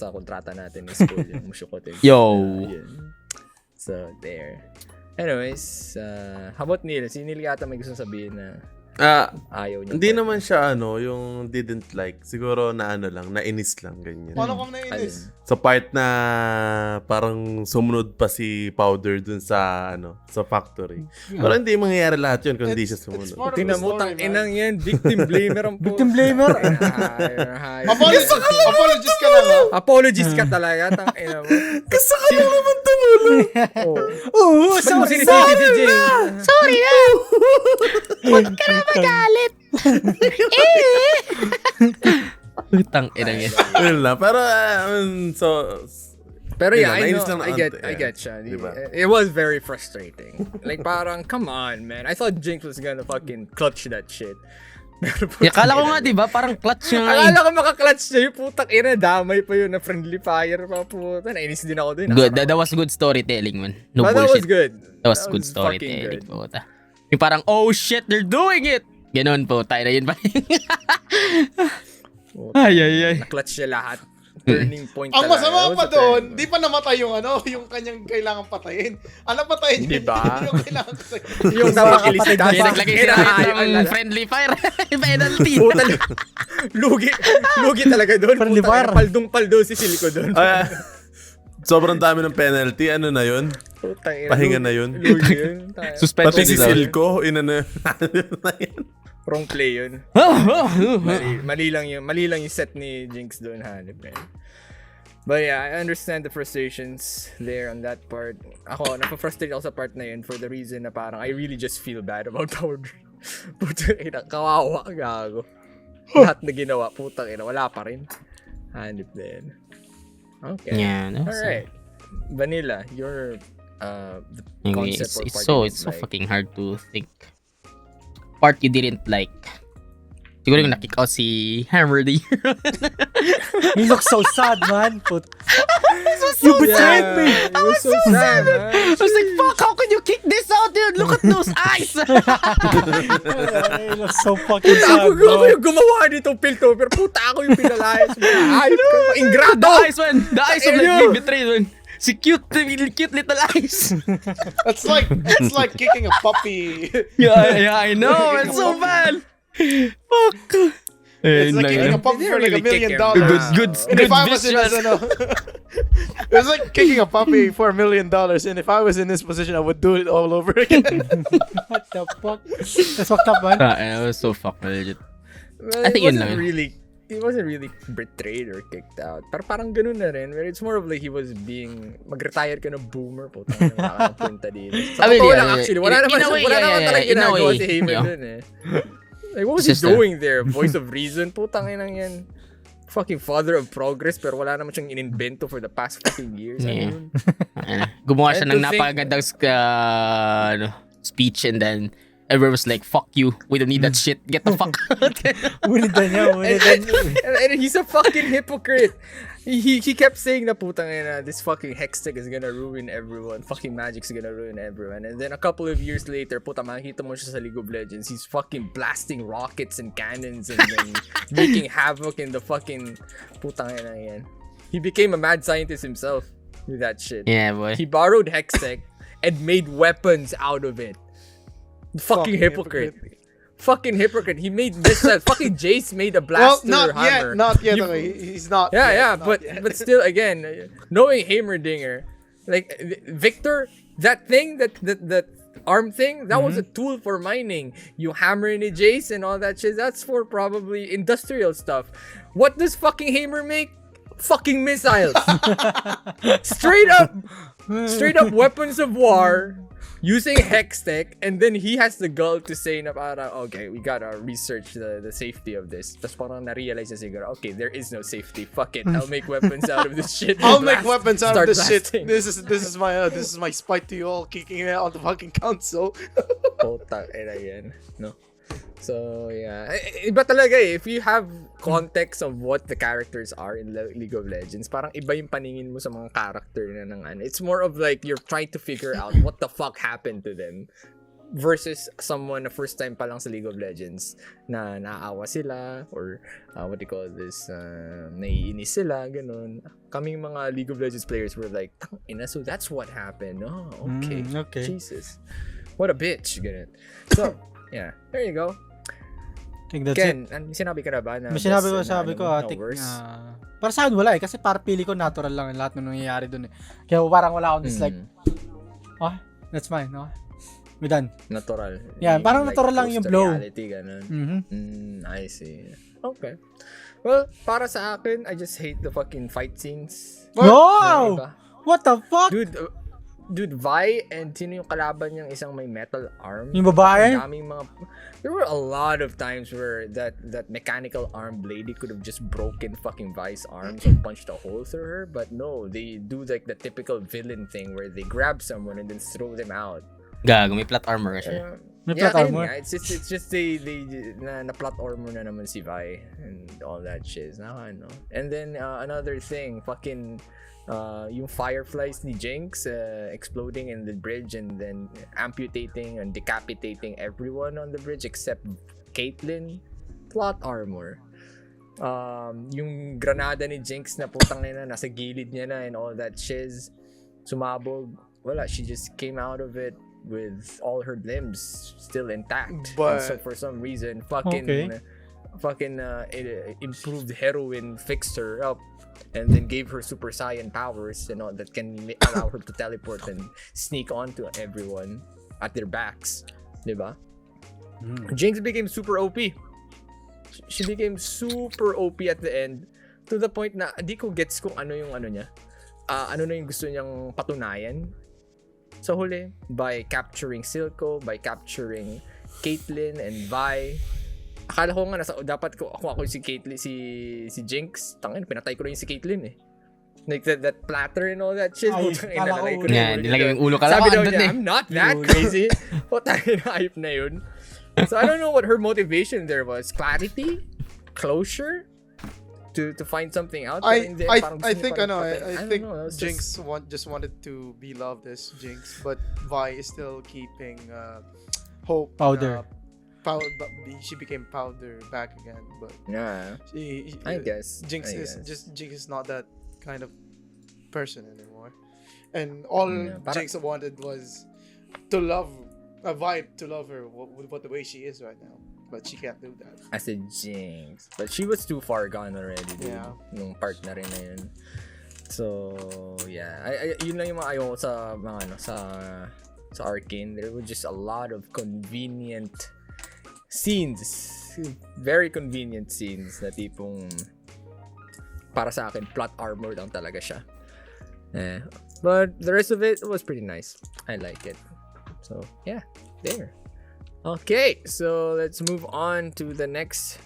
kontrata natin na spoil yun. Mushoku Tensei. Yo. Yun. So, there. Anyways, how about Neil? Si Neil yata may gusto sabihin na ayaw niya. Hindi naman siya yung didn't like. Siguro na nainis lang, ganyan. Paano kung nainis? Sa part na parang sumunod pa si Powder dun sa sa factory. Pero hindi mangyayari lahat yun kung hindi siya sumunod. part of Tingnan the mo, story, tang man. inang yan. Victim blamer ang Victim blamer. Apologies ka na nga. Apologies ka talaga, tang ina mo. Gusto ko lang naman tumulong. Oo, Ba't mo sorry. sinisisi si James? Sorry na. Huwag ka na magalit. Utang ina yan. Yun lang. Pero, Pero yeah, I nainis know, lang I get siya. Diba? It was very frustrating. Like parang, come on, man. I thought Jinx was gonna fucking clutch that shit. Pero Kala ko nga, di ba? Parang clutch yung akala ko makaklatch siya yung putang ina. Damay pa yun na friendly fire pa puta. Nainis din ako dun. Good. That was good storytelling, man. No But that was bullshit. good. That was good fucking storytelling, good. puta. Yung parang, oh shit, they're doing it! Ganon po, tayo na yun pa. Ay. Naklatch siya lahat. Turning point Ang talaga. masama That was pa a doon, turning di pa namatay yung kanyang kailangan patayin. Ano patayin Di ba? yung kailangan patayin. point. Yung napakilisid Kapatid Kaya naglagay sila Inahayon ng lang. friendly fire. Penalty. Puta, lugi talaga doon. Friendly fire. Paldong-paldo si Silco doon. sobrang dami ng penalty. Ano na yun? Putang ina, Pahinga na yun. Lugi yun. Suspension Pati si is out. Silco, Wrong play yun. Mali lang yung set ni Jinx doon, hanip man. But yeah, I understand the frustrations there on that part. Ako, napafrustrate ako sa part na yun for the reason na parang I really just feel bad about Powder. Putang ina, kawawa, gago. Lahat na ginawa, putang ina, wala pa rin. Hanip din. Okay. Yeah, no, Alright. Vanilla, your the Anyway, concept or it's part so you dislike. fucking hard to think. Part you didn't like. Siguro yung na-kick out si Hammer the He looks so sad, man. You betrayed me. It was so sad, man. I was like, fuck, how can you kick this out, dude? Look at those eyes! He looks so fucking sad, Ako bro. yung gumawa nitong Piltover. Puta, ako yung pinalayas mo. Hayop ka. Ingrato! The eyes, man! The eyes of like being betrayed, man. Si cute little eyes. It's like kicking a puppy. yeah, I know. It's so bad. Fuck. It's like kicking a puppy for like $1 million. Good And if I was in visuals. it was like kicking a puppy for $1 million, and if I was in this position, I would do it all over again. What the fuck? That's fucked up, man. It was so fucking legit. Well, I think yun lang. He wasn't really betrayed or kicked out. Pero parang ganun na rin. Where it's more of like he was being, mag-retire ka na boomer po. Wala ka ng punta dito. Sa I mean, totoo yeah, lang yeah. actually. Wala In naman a way, talaga in a ginagawa way, si Haven yeah. dun eh. Like, what was It's he just doing there? Voice of reason? Putang inang yan. Fucking father of progress pero wala naman siyang in-invento for the past fucking years. Yeah. Ano yun? Gumawa siya And ng to think- napakagandang speech and then everyone was like, fuck you, we don't need that shit, get the fuck out. Ulidan niya. And he's a fucking hypocrite. He kept saying na putang ina, this fucking hextech is gonna ruin everyone. Fucking magic's gonna ruin everyone. And then a couple of years later, puta, makikita mo siya sa League of Legends. He's fucking blasting rockets and cannons and then making havoc in the fucking putang ina yan. He became a mad scientist himself with that shit. Yeah, boy. He borrowed hextech and made weapons out of it. Fucking hypocrite. Fucking hypocrite. He made missiles. Fucking Jace made a blaster hammer. Not yet. Okay. He's not. But still, again, knowing Heimerdinger, like Viktor, that thing, that arm thing, that was a tool for mining. You hammer in a Jace and all that shit. That's for probably industrial stuff. What does fucking Heimer make? Fucking missiles. Straight up weapons of war. Using hextech, and then he has the gall to say na parang, okay, we gotta research the safety of this. Tapos parang na-realize na siguro, okay, there is no safety. Fuck it, I'll make weapons out of this shit. I'll make weapons out of this blasting. shit. This is my spite to you all, kicking it on the fucking console. Putang ina yan, no? So, yeah. Iba talaga eh. If you have context of what the characters are in League of Legends, parang iba yung paningin mo sa mga character na ng ano. It's more of like you're trying to figure out what the fuck happened to them versus someone na first time pa lang sa League of Legends na naawa sila or what do you call this, naiinis sila, ganun. Kaming mga League of Legends players were like, ina, so that's what happened. Oh, okay. Okay. Jesus. What a bitch. Ganun. So, yeah. There you go. I think that's Ken, it. sinabi ka na ba na Sinabi ko, no I think worse? para saan wala eh. Kasi para pili ko natural lang lahat ng nangyayari dun eh. Kaya parang wala akong dislike. That's fine. No? We're done. Natural. Yeah, parang natural lang yung blow. Reality, ganun. I see. Okay. Well, para sa akin, I just hate the fucking fight scenes. No! Diba? What the fuck? Dude, Vi and sino yung kalaban niyang isang may metal arm? Yung babae? There were a lot of times where that mechanical arm lady could have just broken fucking Vi's arms or punched a hole through her, but no, they do like the typical villain thing where they grab someone and then throw them out. Gago, may plot armor siya. May plot armor? It's just they na plot armor na naman si Vi and all that shit. Ano. And then another thing, fucking yung fireflies ni Jinx exploding in the bridge and then amputating and decapitating everyone on the bridge except Caitlyn. Plot armor. Yung granada ni Jinx na putang ina nasa gilid niya na and all that shiz, sumabog. Wala, she just came out of it with all her limbs still intact. But and so for some reason fucking improved heroine fixed her up and then gave her super saiyan powers and all that can allow her to teleport and sneak onto everyone at their backs, diba? Jinx became super OP. She became super OP at the end to the point na di ko gets kung ano yung ano niya. Ano na yung gusto niyang patunayan sa huli by capturing Silco, by capturing Caitlyn and Vi. Akala ko nga dapat ako si Caitlyn, si Jinx. Tangin, pinatay ko rin si Caitlyn eh. Like that platter and all that shit. Nilagay yung ulo ka lang. Sabi daw niya, I'm not that crazy. Tayo na hype na yun. So I don't know what her motivation there was. Clarity? Closure? To find something out? I think Jinx just just wanted to be loved as Jinx, but Vi is still keeping hope. Powder. She became powder back again, but yeah, I guess Jinx is not that kind of person anymore, and all Jinx wanted was to love a Vi to love her with the way she is right now, but she can't do that. I said Jinx, but she was too far gone already. Dude. Yeah, nung part na rin na yun. So yeah, yun lang yung mga ayaw sa mga sa Arcane. There were just a lot of convenient scenes, very convenient scenes na tipong para sa akin plot armor lang talaga siya. But the rest of it was pretty nice. I like it. So yeah, there. Okay, so let's move on to the next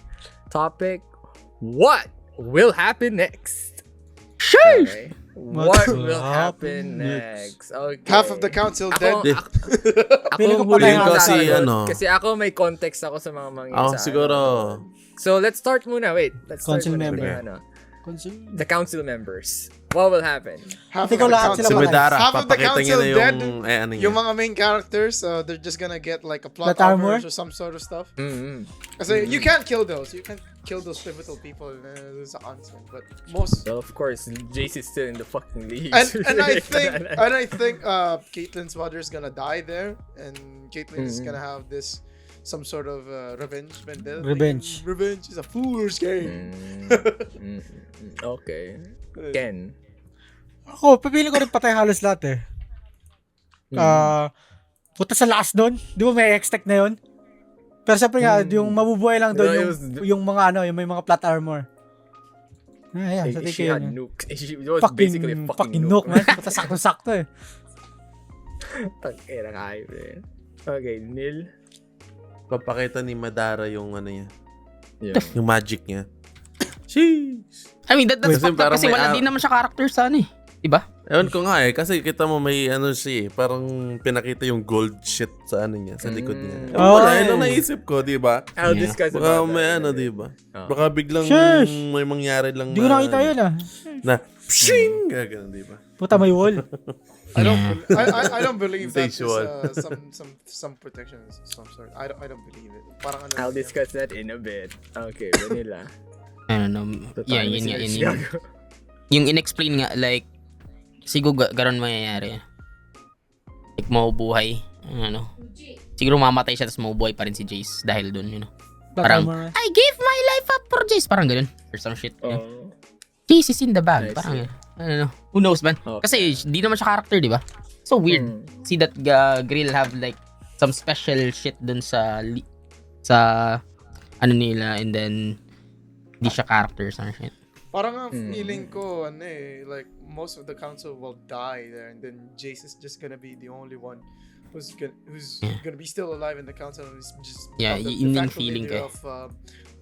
topic. What will happen next? Sheesh! Okay. What will will happen happen next? Okay. Half of the council dead. Ako Feeling ko huli patay yung ako kasi, sasagot. ano. Kasi ako may context ako sa mga mangyayari Ako sa siguro. So let's start muna. Wait. Let's start Council muna member. with the council members. What will happen? Half Hindi ko of the lahat council. Si sila Medara, Half of the papakita niya council na dead. yung, ano niya. Yung mga main characters, they're just gonna get like a plot Plot armor? armor or some sort of stuff. Mm-hmm. Kasi you can't kill those. You can't kill those pivotal people sa council. But most. Well, of course, Jace is still in the fucking league. And I think Caitlyn's mother is gonna die there, and Caitlyn is gonna have this some sort of revenge. Revenge. Revenge is a fool's game. Okay. Ken. Ako, pipili ko rin patay halos lahat eh. Puta sa last doon. Di ba may expect na yun? Pero syempre nga, yung mabubuhay lang doon yung mga ano, yung may mga plot armor. Ayan, sa She tingin had yun. nuke. She was basically a Fucking nuke, man. Puta sakto-sakto eh. Tangina ka hype eh. Okay, Nil. Papakita ni Madara yung ano niya. Yeah. Yung magic niya. Sheesh! I mean, that's Kasi fucked up parang kasi may wala din naman siya character sa ano eh. Diba? Ewan ko nga eh. Kasi kita mo may ano siya eh. Parang pinakita yung gold shit sa ano niya. Sa likod niya. Oh. Wala. Yun ang naisip ko, di ba? I'll Yeah. discuss Baka about may that. ano, di ba? Oh. Baka biglang Sheesh! may mangyari lang Hindi ko nakita yun ah. Na, pshing! Gano'n, di ba? Puta may wall. I don't believe that is Visual. some protection of some sort. I don't believe it. Parang ano. I'll discuss that in a bit. Okay, Vanilla. I don't know. Yeah, yun nga. Yung in-explain nga, like, siguro garon mangyayari. Like, mabubuhay. Ano. Siguro mamatay siya tapos mabubuhay pa rin si Jace dahil dun, you know. Parang, I gave my life up for Jace. Parang ganun. Or some shit. You know? Oh. Jace is in the bag. I Parang, I don't know. Who knows, man? Okay. Kasi di naman siya character, di ba? So weird. See that Grill have like some special shit dun sa ano nila, and then di siya character or shit. Parang ang feeling ko, ano eh, like most of the council will die there, and then Jace is just gonna be the only one who's gonna be still alive in the council. And is just Yeah, yun yung feeling ko.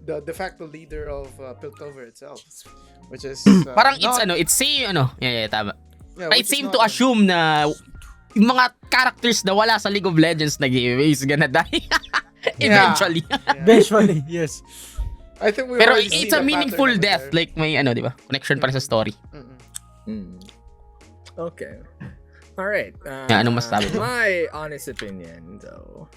The de facto leader of Piltover itself, which is Parang not, it's safe, yeah, tama. yeah, But which it's is safe not- to assume na yung mga characters na wala sa League of Legends na giveaway is gonna die. Eventually. Eventually, yes. I think we Pero already see it's a the meaningful pattern of it death. there. Like may di ba? Connection pa rin sa story. Okay. Alright. Anong masasabi mo? My honest opinion, though,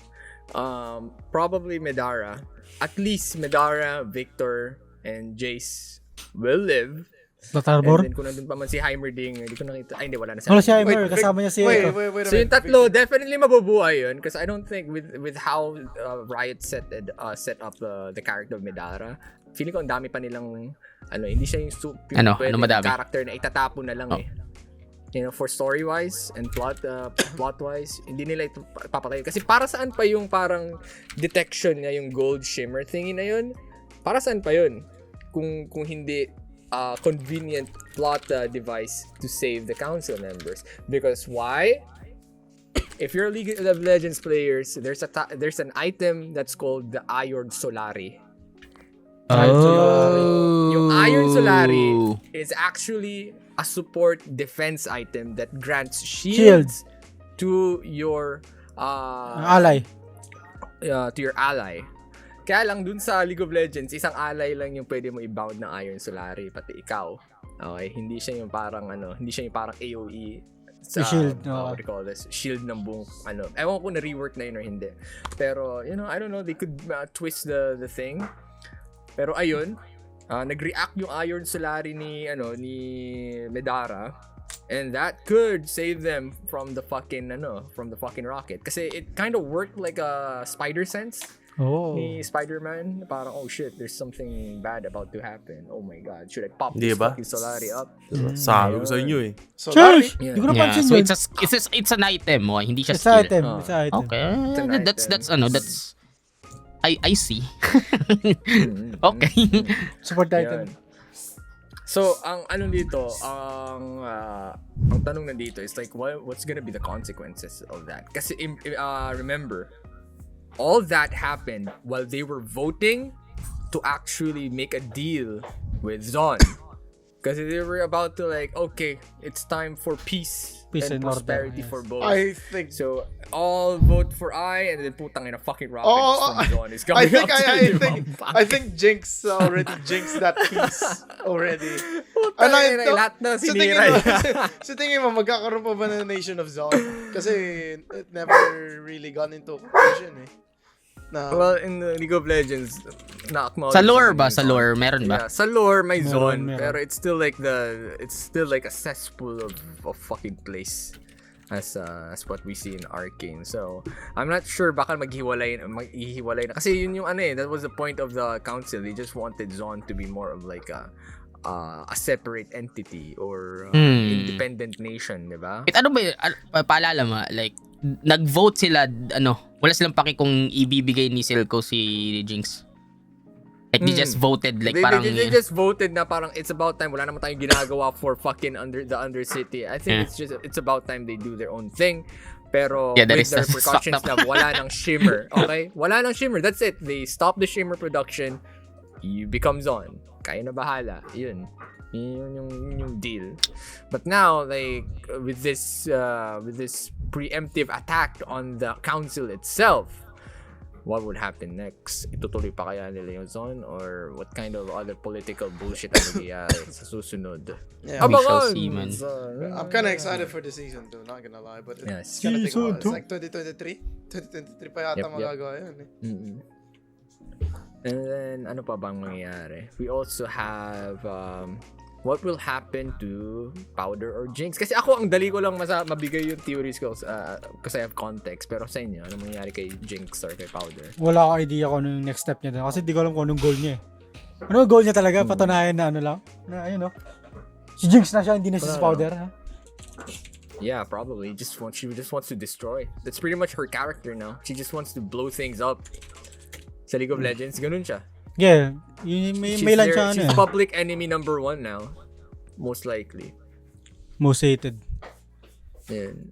probably Medara. At least Medara, Viktor, and Jace will live. Plot And armor. then kung nandun pa man si Heimerding, hindi ko nakita. Ay, hindi, wala na si Wala si Heimerding. Heimer, kasama niya si Wait Echo. a So yung minute. tatlo, definitely mabubuhay yun. Because I don't think with how Riot set up the character of Medara, feeling ko ang dami pa nilang, hindi siya yung Ano madami? character na itatapon na lang eh. You know, for story-wise and plot-wise, hindi nila ito papatayin. Kasi para saan pa yung parang detection niya, yung gold shimmer thingy na yun? Para saan pa yun? Kung hindi convenient plot device to save the council members. Because why? If you're a League of Legends players, there's an item that's called the Iron Solari. Yung Iron Solari is actually a support defense item that grants shields to your Ally. to your ally. Kaya lang dun sa League of Legends, isang ally lang yung pwede mo i-bound ng Iron Solari, pati ikaw. Okay, hindi siya yung parang AoE sa shield, what do you call this? Shield ng buong Ewan ko na rework na yun or hindi. Pero I don't know, they could twist the thing. Pero ayun, nag-react yung Iron Solari ni Medara, and that could save them from the fucking rocket, kasi it kind of worked like a spider sense ni Spider-Man. Parang, oh shit, there's something bad about to happen. Oh my god, should I pop this Diba? fucking Solari up? Sabi ko sa inyo eh. Solari. Cheers! Hindi ko napansin So yun. it's an item, hindi siya It's skill. an item. It's an item. Okay. It's an That's I see. Okay. Support item. Yan. So, ang tanong nandito is like, what's gonna be the consequences of that? Kasi remember, all that happened while they were voting to actually make a deal with Zon. Because they were about to like, okay, it's time for peace and and order, prosperity yes. for both. I think. So all vote for I, and then putang ina fucking rockets Oh, from Zon is I coming think up to I the think Mambang. I think Jinx already jinxed that piece already. Putang I ina, don't- lahat na So tingin sinira mo, niya. so tingin mo magkakaroon pa ba ng Nation of Zon? Kasi it never really gone into conclusion eh. Na, Well, in the League of Legends, na-acknowledge Sa lore naman ba? yung Sa Zon. lore, meron ba? Yeah, sa lore may Meron, zone, meron. pero it's still like a cesspool of fucking place as what we see in Arcane. So, I'm not sure baka maghiwalay na. Kasi yun yung that was the point of the council. They just wanted Zon to be more of like a separate entity or independent nation, di ba? Ano ba yun? Paalala mo, like, nag-vote sila, wala silang paki kung ibibigay ni Silco si Jinx. Like, they just voted, like, They just voted na parang it's about time. Wala naman tayong ginagawa for fucking the Undercity. I think it's about time they do their own thing. Pero Yeah, that with is the fucked repercussions up. na wala ng shimmer. Okay? Wala ng shimmer. That's it. They stop the shimmer production. You become Zon. Kaya na bahala. Yun yung deal. But now, like, with this preemptive attack on the council itself, what would happen next? Itutuloy pa kaya nila yung Zon? Or what kind of other political bullshit ang nangyayari sa susunod? yeah, We shall see, man. I'm kind of excited for the season 2, not gonna lie, but Yes. it's gonna take a while. Season It's like 2023 pa yata Yep. magagawa yun eh. Mm-mm. And then, ano pa bang mangyayari? We also have, what will happen to Powder or Jinx? Kasi ako, ang dali ko lang mabigay yung theories ko kasi I have context. Pero sa inyo, ano mangyayari kay Jinx or kay Powder? Wala akong idea kung ano yung next step niya doon. Kasi di ko alam kung anong goal niya eh. Ano yung goal niya talaga? Patunayan na ano lang? Na ayun Si Jinx na siya, hindi na si Wala Powder. Ha? Yeah, probably. She just wants to destroy. That's pretty much her character now. She just wants to blow things up. Sa League of Legends, ganun siya. Yeah. May lan siya She's public enemy number 1 now. Most likely. Most hated. Yan.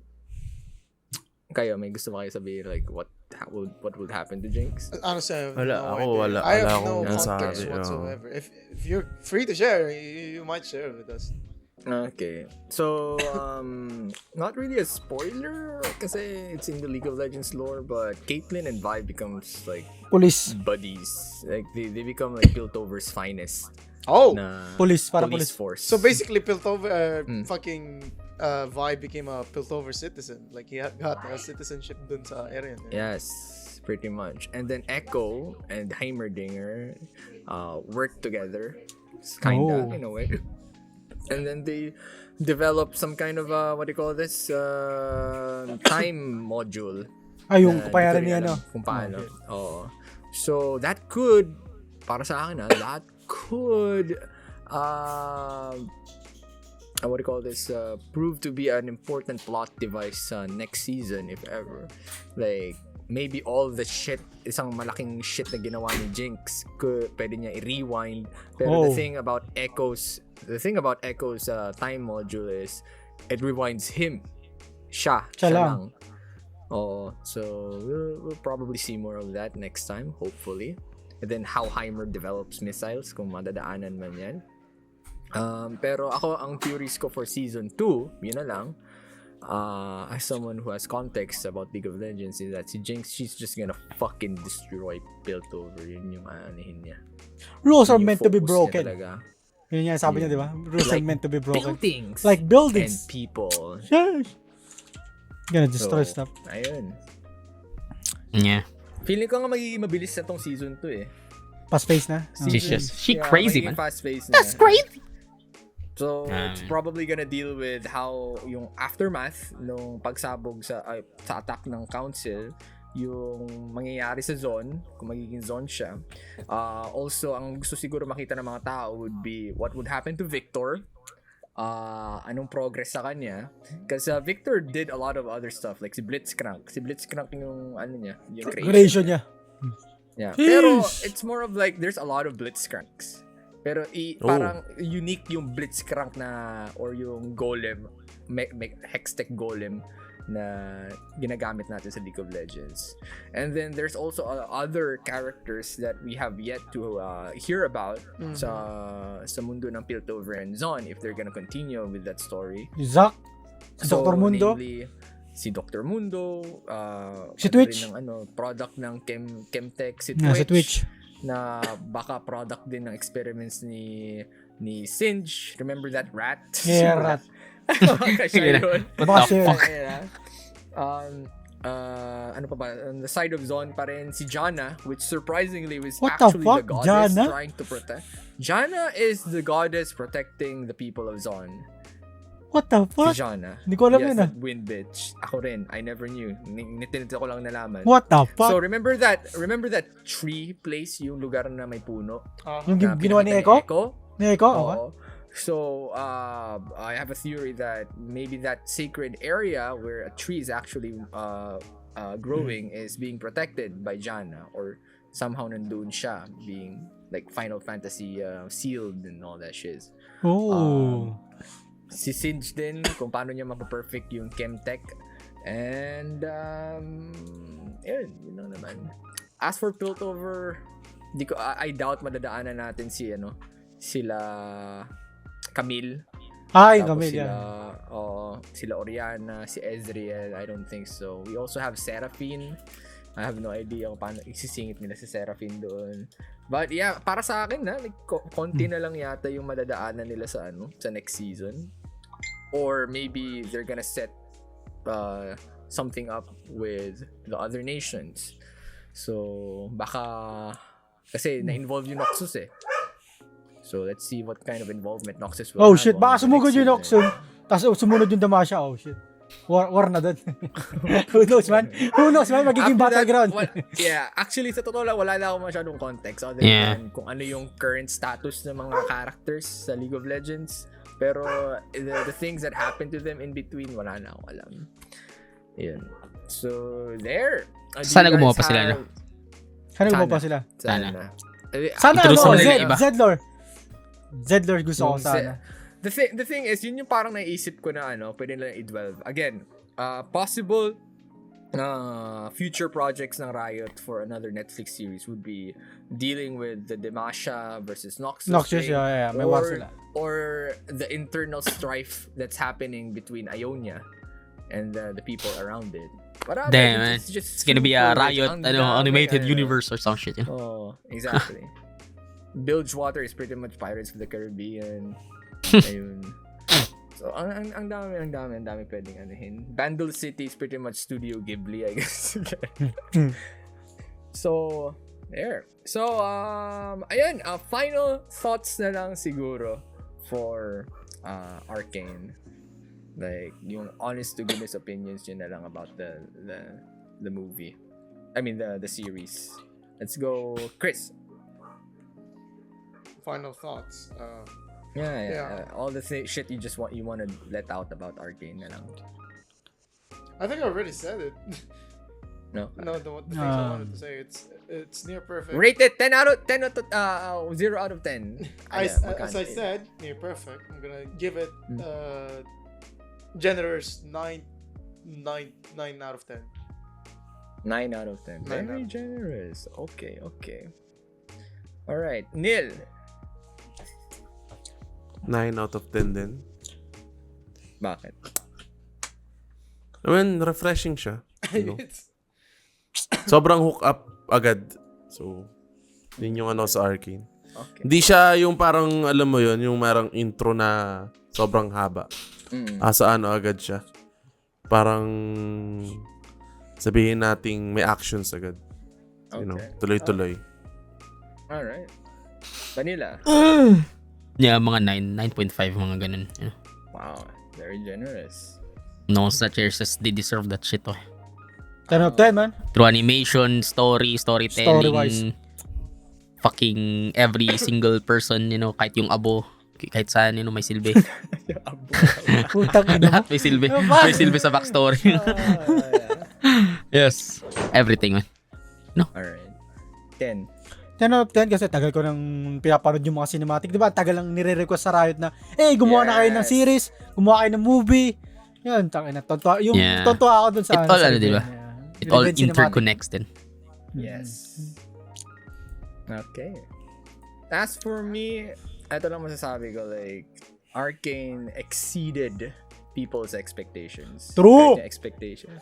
Kayo, may gusto ba kayo sabihin like what would happen to Jinx? Honestly, I have Wala, no ako, idea. wala- I have wala no akong context masabi, whatsoever. If you're free to share, you might share with us. Okay. So, not really a spoiler kasi it's in the League of Legends lore, but Caitlyn and Vi becomes like Police. buddies. Like they become like Piltover's finest Oh, na Police, parang police police. force. so basically Piltover, Vi became a Piltover citizen. Like he got a citizenship dun sa area. Yes, pretty much. And then Echo and Heimerdinger work together, kinda in a way. And then they develop some kind of what do you call this? Time module. Yung na kapayaran hindi ko niya, rin alam kung paano. Oo. So that could, para sa akin that could what do you call this? Prove to be an important plot device next season if ever. Like maybe all the shit, isang malaking shit na ginawa ni Jinx, pwede niya i-rewind. Pero the thing about Echo's time module is it rewinds him. Siya lang. Oh, so we'll probably see more of that next time, hopefully. And then how Heimer develops missiles, kung madadaanan man yan. Pero ako, ang theories ko for season 2, yun na lang. As someone who has context about League of Legends, is that si Jinx, she's just gonna fucking destroy Piltover. Yun yung aanihin niya. Rules are Yun yung meant to be focus niya broken. talaga. Yun nga sabi niya, di ba? Rules are Like meant to be broken. Buildings. Like buildings. And people. Yes. Gonna destroy So, stuff. Ayun. Yeah. Feeling ko nga magiging mabilis na tong season 2 eh. Fast-paced na. She crazy, man. Fast-paced na. That's crazy. So, it's probably gonna deal with how yung aftermath nung pagsabog sa attack ng council, yung mangyayari sa zone, kung magiging zone siya. Also, ang gusto siguro makita ng mga tao would be what would happen to Viktor. Anong progress sa kanya. Kasi Viktor did a lot of other stuff, like si Blitzcrank. Si Blitzcrank yung ano niya, yung Creation niya. Yeah. Pero it's more of like there's a lot of Blitzcranks. Pero parang unique yung Blitzcrank na or yung Golem, Hextech Golem na ginagamit natin sa League of Legends. And then there's also other characters that we have yet to hear about sa mundo ng Piltover and Zon if they're gonna continue with that story. Zack, Dr. Mundo, namely, si Dr. Mundo, si Twitch, product ng Chemtech, si si Twitch, na baka product din ng experiments ni Singe. Remember that rat? Yeah, rat. Siya yun. What the fuck? Ano pa ba? On the side of Zon pa rin, si Janna, which surprisingly was What the actually fuck? the goddess Janna? trying to protect. Janna is the goddess protecting the people of Zon. What the fuck? Si Janna. Hindi ko alam yes, yun that wind bitch. Ako rin. I never knew. Nitinito ko lang nalaman. What the fuck? So remember that tree place, yung lugar na may puno? Yung Na ginawa ni pinakita Echo? Ni Echo? Okay. Oo. So, I have a theory that maybe that sacred area where a tree is actually growing is being protected by Janna, or somehow nandun siya being like Final Fantasy sealed and all that shit. Oh. Si Singe din, kung paano niya mapaperfect yung Chemtech. And, yun lang naman. As for Piltover, I doubt madadaanan natin sila Camille. Yung Tapos Camille, sila Oriana, si Ezreal, I don't think so. We also have Seraphine. I have no idea kung paano isisingit nila si Seraphine doon. But yeah, para sa akin konti na lang yata yung madadaanan nila sa next season. Or maybe they're gonna set something up with the other nations. So baka kasi na-involve yung Noxus eh. So let's see what kind of involvement Noxus will have. Oh shit, baka sumugod yung Noxus. Tapos sumunod yung Demacia. Oh shit. War na doon. Who knows man? Magiging battleground. Yeah, actually sa totoo lang wala na akong masyadong context other than kung ano yung current status ng mga characters sa League of Legends. Pero the things that happen to them in between, wala na akong alam. Yun. So there. Sana gumawa pa sila, no? Sana gumawa pa sila. Sana Zedlord gusto ko sana. The thing is, yun yung parang naisip ko na pwede lang i-12. Again, possible future projects ng Riot for another Netflix series would be dealing with the Demacia versus Noxus thing, yeah. May war sila. Or the internal strife that's happening between Ionia and the people around it. But damn, man. It's gonna be a Riot animated universe or some shit. Oh, exactly. Bilgewater is pretty much Pirates of the Caribbean. Ayun. So, ang dami pwedeng anuhin. Bandle City is pretty much Studio Ghibli, I guess. So, there. So, ayun, final thoughts na lang siguro for Arcane. Like, yung honest to goodness opinions yun na lang about the movie. I mean, the series. Let's go, Chris. Final thoughts. Yeah. All the shit you want to let out about Arcane na lang. I think I already said it. No. The things I wanted to say. It's near perfect. Rate it 0 out of 10. As I said, near perfect. I'm gonna give it generous 9 out of 10. 9 out of 10. Very generous. Okay. All right, Neil. 9 out of 10 din. Bakit? I mean, refreshing siya. Sobrang hook up agad. So, yun yung sa Arcane. Okay. Hindi siya yung parang, alam mo yun, yung parang intro na sobrang haba. Sa agad siya. Parang sabihin nating may actions agad. Okay. Tuloy-tuloy. Alright. Vanilla. Yeah, mga 9.5, mga ganun. Wow, very generous. No such as they deserve that shit. 10 out of 10, man. Through animation, storytelling, Story-wise. fucking every single person, kahit yung abo, kahit saan, may silbi. Putang ina. Lahat may silbi. May silbi sa backstory. Yes. Everything, man. No? Alright. 10. 10 out of 10 kasi tagal ko nang pinapanood yung mga cinematic. Diba? Tagal lang nire-request sa Riot na, gumawa na kayo ng series, gumawa kayo ng movie. Yun, tangina. Tontuwa. Yung Yeah. tontuwa ako dun sa... It all, sa ano, diba? Riven, yeah. It all Riven cinematic. interconnects din. Yes. Okay. As for me, ito lang masasabi ko, like, Arcane exceeded people's expectations. True! Kahit yung expectation.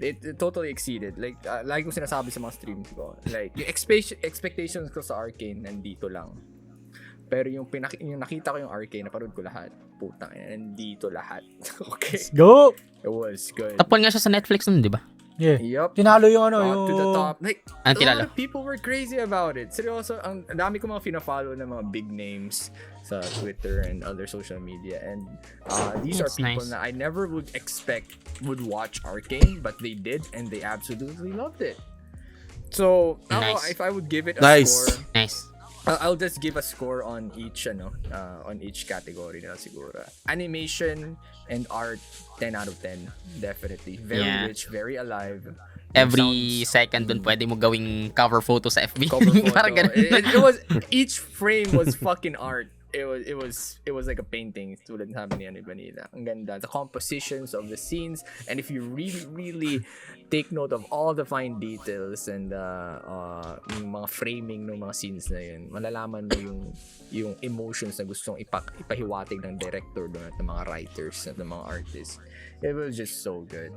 It totally exceeded. Like, lagi ko sinasabi sa mga streams ko. Like, yung expectations ko sa Arcane, nandito lang. Pero yung nakita ko yung Arcane, napanood ko lahat. Putang ina, nandito lahat. Okay? Let's go! It was good. Top 1 nga siya sa Netflix nun, di ba? Yeah. Yup. Tinalo yung ano, Got yung... to the top. Like, Ang a kilala. lot of people were crazy about it. Seryoso, ang dami ko mga fina-follow ng mga big names sa Twitter and other social media. And these are That's people nice. na I never would expect would watch Arcane, but they did, and they absolutely loved it. So, Nice. if I would give it a Nice. score, Nice. I'll just give a score on each category na siguro. Animation and art, 10 out of 10. Definitely. Very Yeah. rich, very alive. Every Sounds- second dun pwede mo gawing cover photo sa FB. cover photo. Parang ganun. It was, each frame was fucking art. It was like a painting, tulad ng sabi ni Vanilla. Ang ganda. The compositions of the scenes, and if you really take note of all the fine details and yung mga framing ng mga scenes na yun, malalaman mo yung emotions na gustong ipahiwatig ng director doon at ng mga writers at ng mga artists. It was just so good.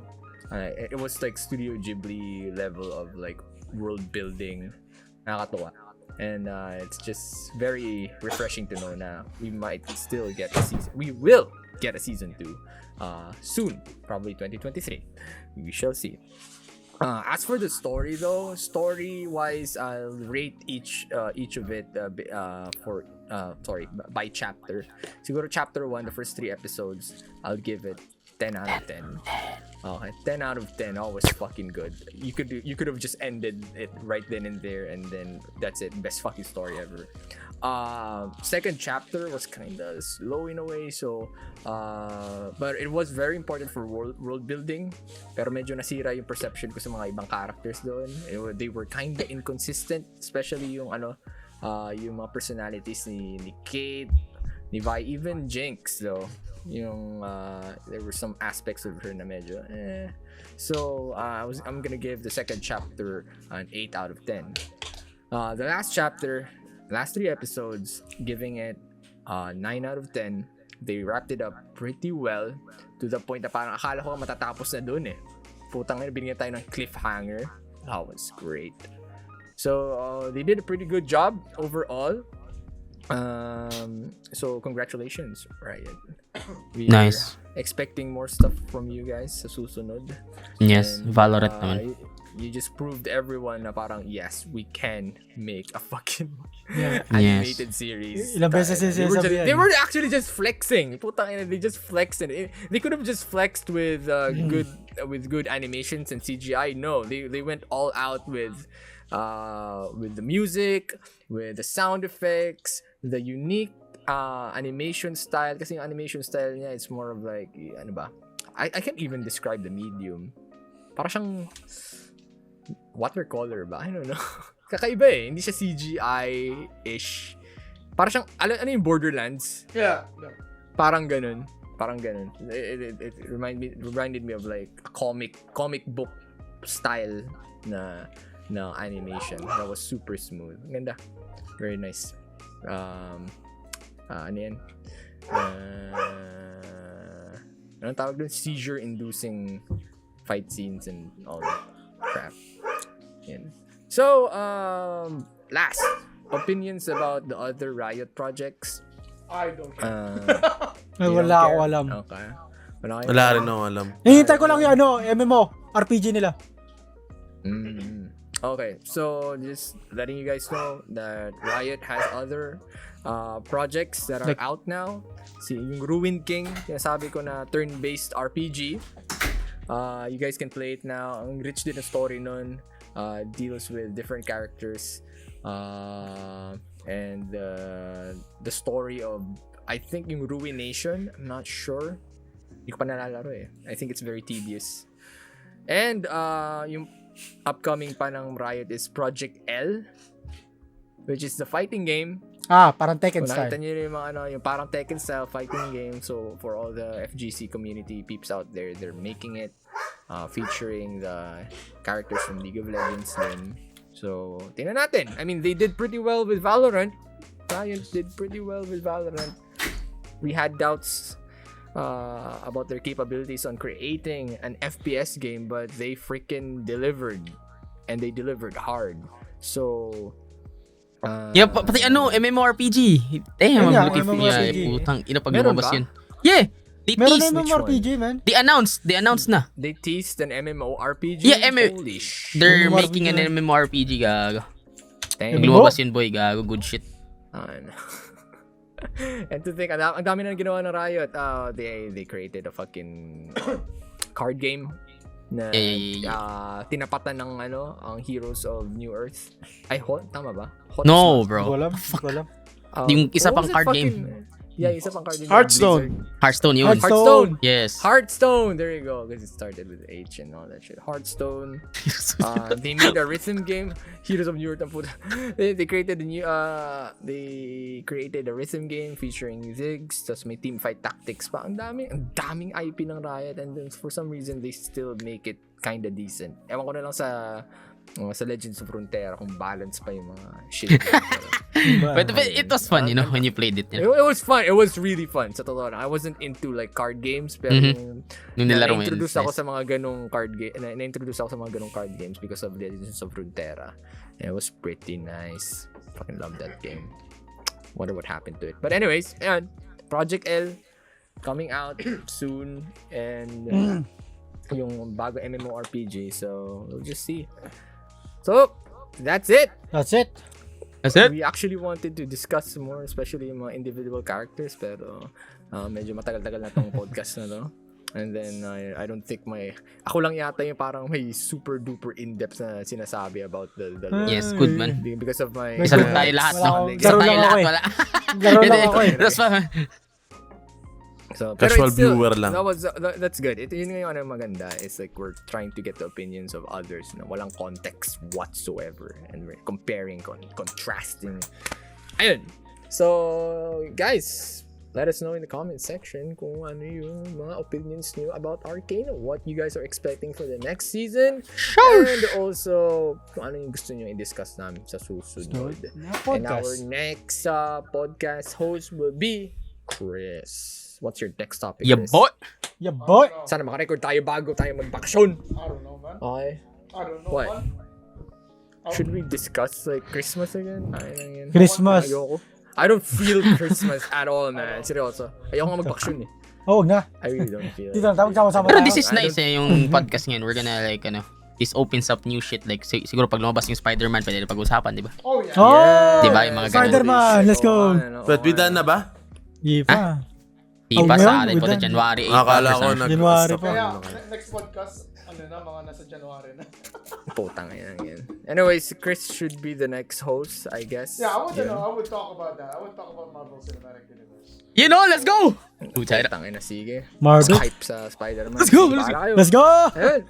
It was like Studio Ghibli level of like world building. Nakakatuwa. And it's just very refreshing to know na we might still get a season. We will get a season 2 soon, probably 2023. We shall see. As for the story though, story-wise, I'll rate each of it by chapter. Siguro chapter 1, the first 3 episodes, I'll give it 10 out of 10. Okay, 10 out of 10. Always fucking good. You could have just ended it right then and there, and then that's it. Best fucking story ever. Second chapter was kind of slow in a way, so but it was very important for world building. Pero medyo nasira yung perception ko sa mga ibang characters doon. They were kind of inconsistent, especially yung yung mga personalities ni Kate, ni Vi, even Jinx though. There were some aspects of her na medyo so I'm gonna give the second chapter an 8 out of 10. The last chapter, last 3 episodes, giving it 9 out of 10. They wrapped it up pretty well to the point na parang akala ko matatapos na dun putang ina, binigyan tayo ng cliffhanger. That was great. So they did a pretty good job overall. So congratulations, Riot. We Nice. are expecting more stuff from you guys sa susunod. Yes, And, Valorant naman. You just proved everyone na parang yes, we can make a fucking Yeah. animated series. Ilang beses They were sinasabi yan. they were actually just flexing. Putang ina, they just flexed. They could have just flexed with good animations and CGI. No, they went all out with the music, with the sound effects, the unique animation style. Kasi yung animation style niya, it's more of like, ano ba? I can't even describe the medium. Para siyang watercolor ba? I don't know. Kakaiba Hindi siya CGI-ish. Para siyang, ano yung Borderlands? Yeah. Parang ganun. It reminded me of like a comic book style na animation. That was super smooth. Ganda. Very nice. Ano yan? Anong tawag dun? Seizure-inducing fight scenes and all that crap. Yan. So, last, opinions about the other Riot projects. I don't care. Ay, You wala don't ako care? alam. Okay. Wala Wala rin ako alam. Hihintay ko lang yung MMO, RPG nila. Okay, so just letting you guys know that Riot has other projects that are Like- out now. Yung Ruined King, sabi ko na turn-based RPG. You guys can play it now. Ang rich din ang story nun. Deals with different characters. And the story of, I think yung Ruination, I'm not sure. Hindi ko pa nalalaro I think it's very tedious. And yung upcoming pa ng Riot is Project L, which is the fighting game Parang Tekken Kung style. nakita nyo yung mga yung parang Tekken style fighting game. So for all the FGC community peeps out there, they're making it featuring the characters from League of Legends din. So tingnan natin. I mean, they did pretty well with Valorant. Riot did pretty well with Valorant. We had doubts about their capabilities on creating an FPS game, but they freaking delivered, and they delivered hard. So Yeah, pati MMORPG. Damn, I'm looking for putang ina pag lumabas yun. Yeah, they Meron teased. na MMORPG, man. They announced na. They teased an MMORPG. Yeah, Holy shit. They're MMORPG making an MMORPG, gago. Damn. Pag lumabas yun, boy, gago, good shit. And to think, ang dami na ginawa ng Riot. They created a fucking card game na tinapatan ng ang Heroes of New Earth. Ay, tama ba? No, Hindi ko bro. alam. Hindi ko alam. Yung isa what pang was it card fucking- game. Yeah, isa pang card game. Hearthstone. Hearthstone yun. Hearthstone. Yes. Hearthstone. There you go. Because it started with H and all that shit. Hearthstone. They made a rhythm game. Heroes of New Earth. They created a new. They created a rhythm game featuring Ziggs. Tapos may teamfight tactics pa. Ang daming IP ng Riot, and then for some reason they still make it kinda decent. Ewan ko na lang sa Legends of Frontera kung balance pa yung mga shit. But it was fun, when you played it. It was fun. It was really fun. Sa totoo lang. I wasn't into like card games, pero Nung nilaro mo yun, na-introduce it's ako nice. sa mga ganong card na-introduce ako sa mga ganong card games because of Legends of Frontera. And it was pretty nice. Fucking love that game. Wonder what happened to it. But anyways, ayan, Project L coming out soon, and yung bago MMORPG, so we'll just see. So, that's it. That's it. That's it. We actually wanted to discuss more, especially yung mga individual characters, pero medyo matagal-tagal na tong podcast na to. And then, I don't think ako lang yata yung parang may super duper in-depth na sinasabi about the Yes, good man. because of my... Isa lang tayo lahat, no? Isa Laro tayo lang lahat, ako eh. wala. Laro lang ako eh. That's fine. So, Casual it's still, viewer lang. That's good. Yun nga yung maganda. It's like we're trying to get the opinions of others na walang context whatsoever. And we're comparing, contrasting. Ayun. So, guys, let us know in the comment section kung ano yung mga opinions nyo about Arcane, what you guys are expecting for the next season. And also, kung ano yung gusto nyo i-discuss namin sa susunod. And our next podcast host will be Chris. What's your next topic, Yeah, Chris? boy. Yeah, boy. Sana makarecord tayo bago tayo magbakasyon. I don't know, man. Okay. I don't know, What? man. Should we discuss like Christmas again? Ay, lang yan. Christmas. Ayoko. I don't feel Christmas at all, man. Seryoso. Ayoko nga magbakasyon eh. Oo na. I really don't feel Dito it. na, sama-sama Pero tayo. this is nice yung podcast ngayon. We're gonna this opens up new shit. Like, siguro pag lumabas yung Spider-Man, pwede na pag-usapan, di ba? Oh, yeah. Oh! Diba, yung mga ganun. Spider-Man, let's go. But we done na ba? Di pa. Di ba ngayon, sa atin ko we're na done. January 8 Akala ko January pa. Kaya, next podcast, mga nasa January na. Putang yan. Anyways, Chris should be the next host, I guess. Yeah, I would talk about that. I would talk about Marvel Cinematic Universe. Let's go! Putang ina, sige. Marvel. Hype sa Spider-Man. Let's go, Para kayo. Let's go! Ayun.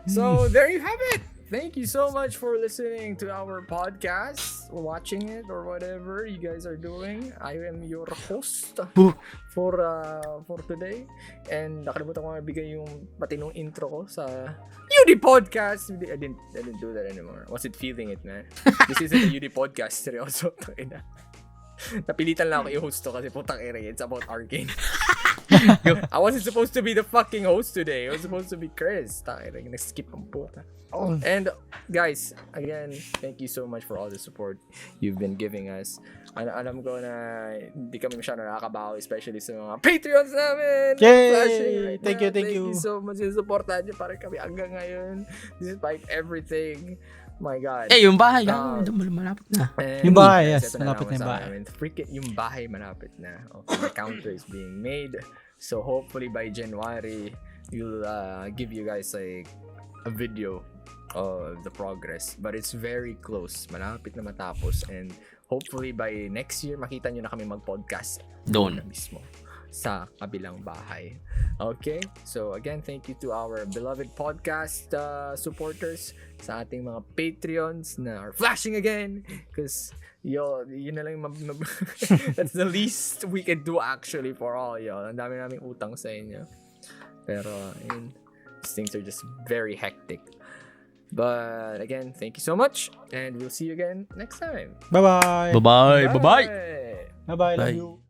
So, there you have it. Thank you so much for listening to our podcast, watching it, or whatever you guys are doing. I am your host for today. And nakalimutan ko mabigay yung patinong intro ko sa UD Podcast. I didn't do that anymore. Was it feeling it, man? This isn't a UD Podcast. Seryoso. Napilitan lang ako i-host to kasi putang ina, it's about Arcane. I wasn't supposed to be the fucking host today. It was supposed to be Chris. Nag-skip ang puta. And guys, again, thank you so much for all the support you've been giving us. Alam ko na hindi kami masyado nakakabaho, especially sa mga Patreons namin. Yay! Right Thank now. you. Thank you so much. Supportan niyo para kami hanggang ngayon. Despite everything. My God. yung bahay, malapit na. And Yung bahay, yes. ito na Malapit na yung naman sa bahay. amin. Freaking yung bahay malapit na. Okay, the counter is being made. So hopefully by January, we'll give you guys like a video of the progress. But it's very close. Malapit na matapos. And hopefully by next year, makita nyo na kami mag-podcast. Doon. Na mismo. sa kabilang bahay. Okay? So again, thank you to our beloved podcast supporters, sa ating mga Patreons na are flashing again because yun na lang that's the least we can do actually for all y'all. Ang dami naming utang sa inyo. Pero yun, these things are just very hectic. But again, thank you so much and we'll see you again next time. Bye-bye. Bye-bye. Bye-bye. Bye-bye. Love Bye. you.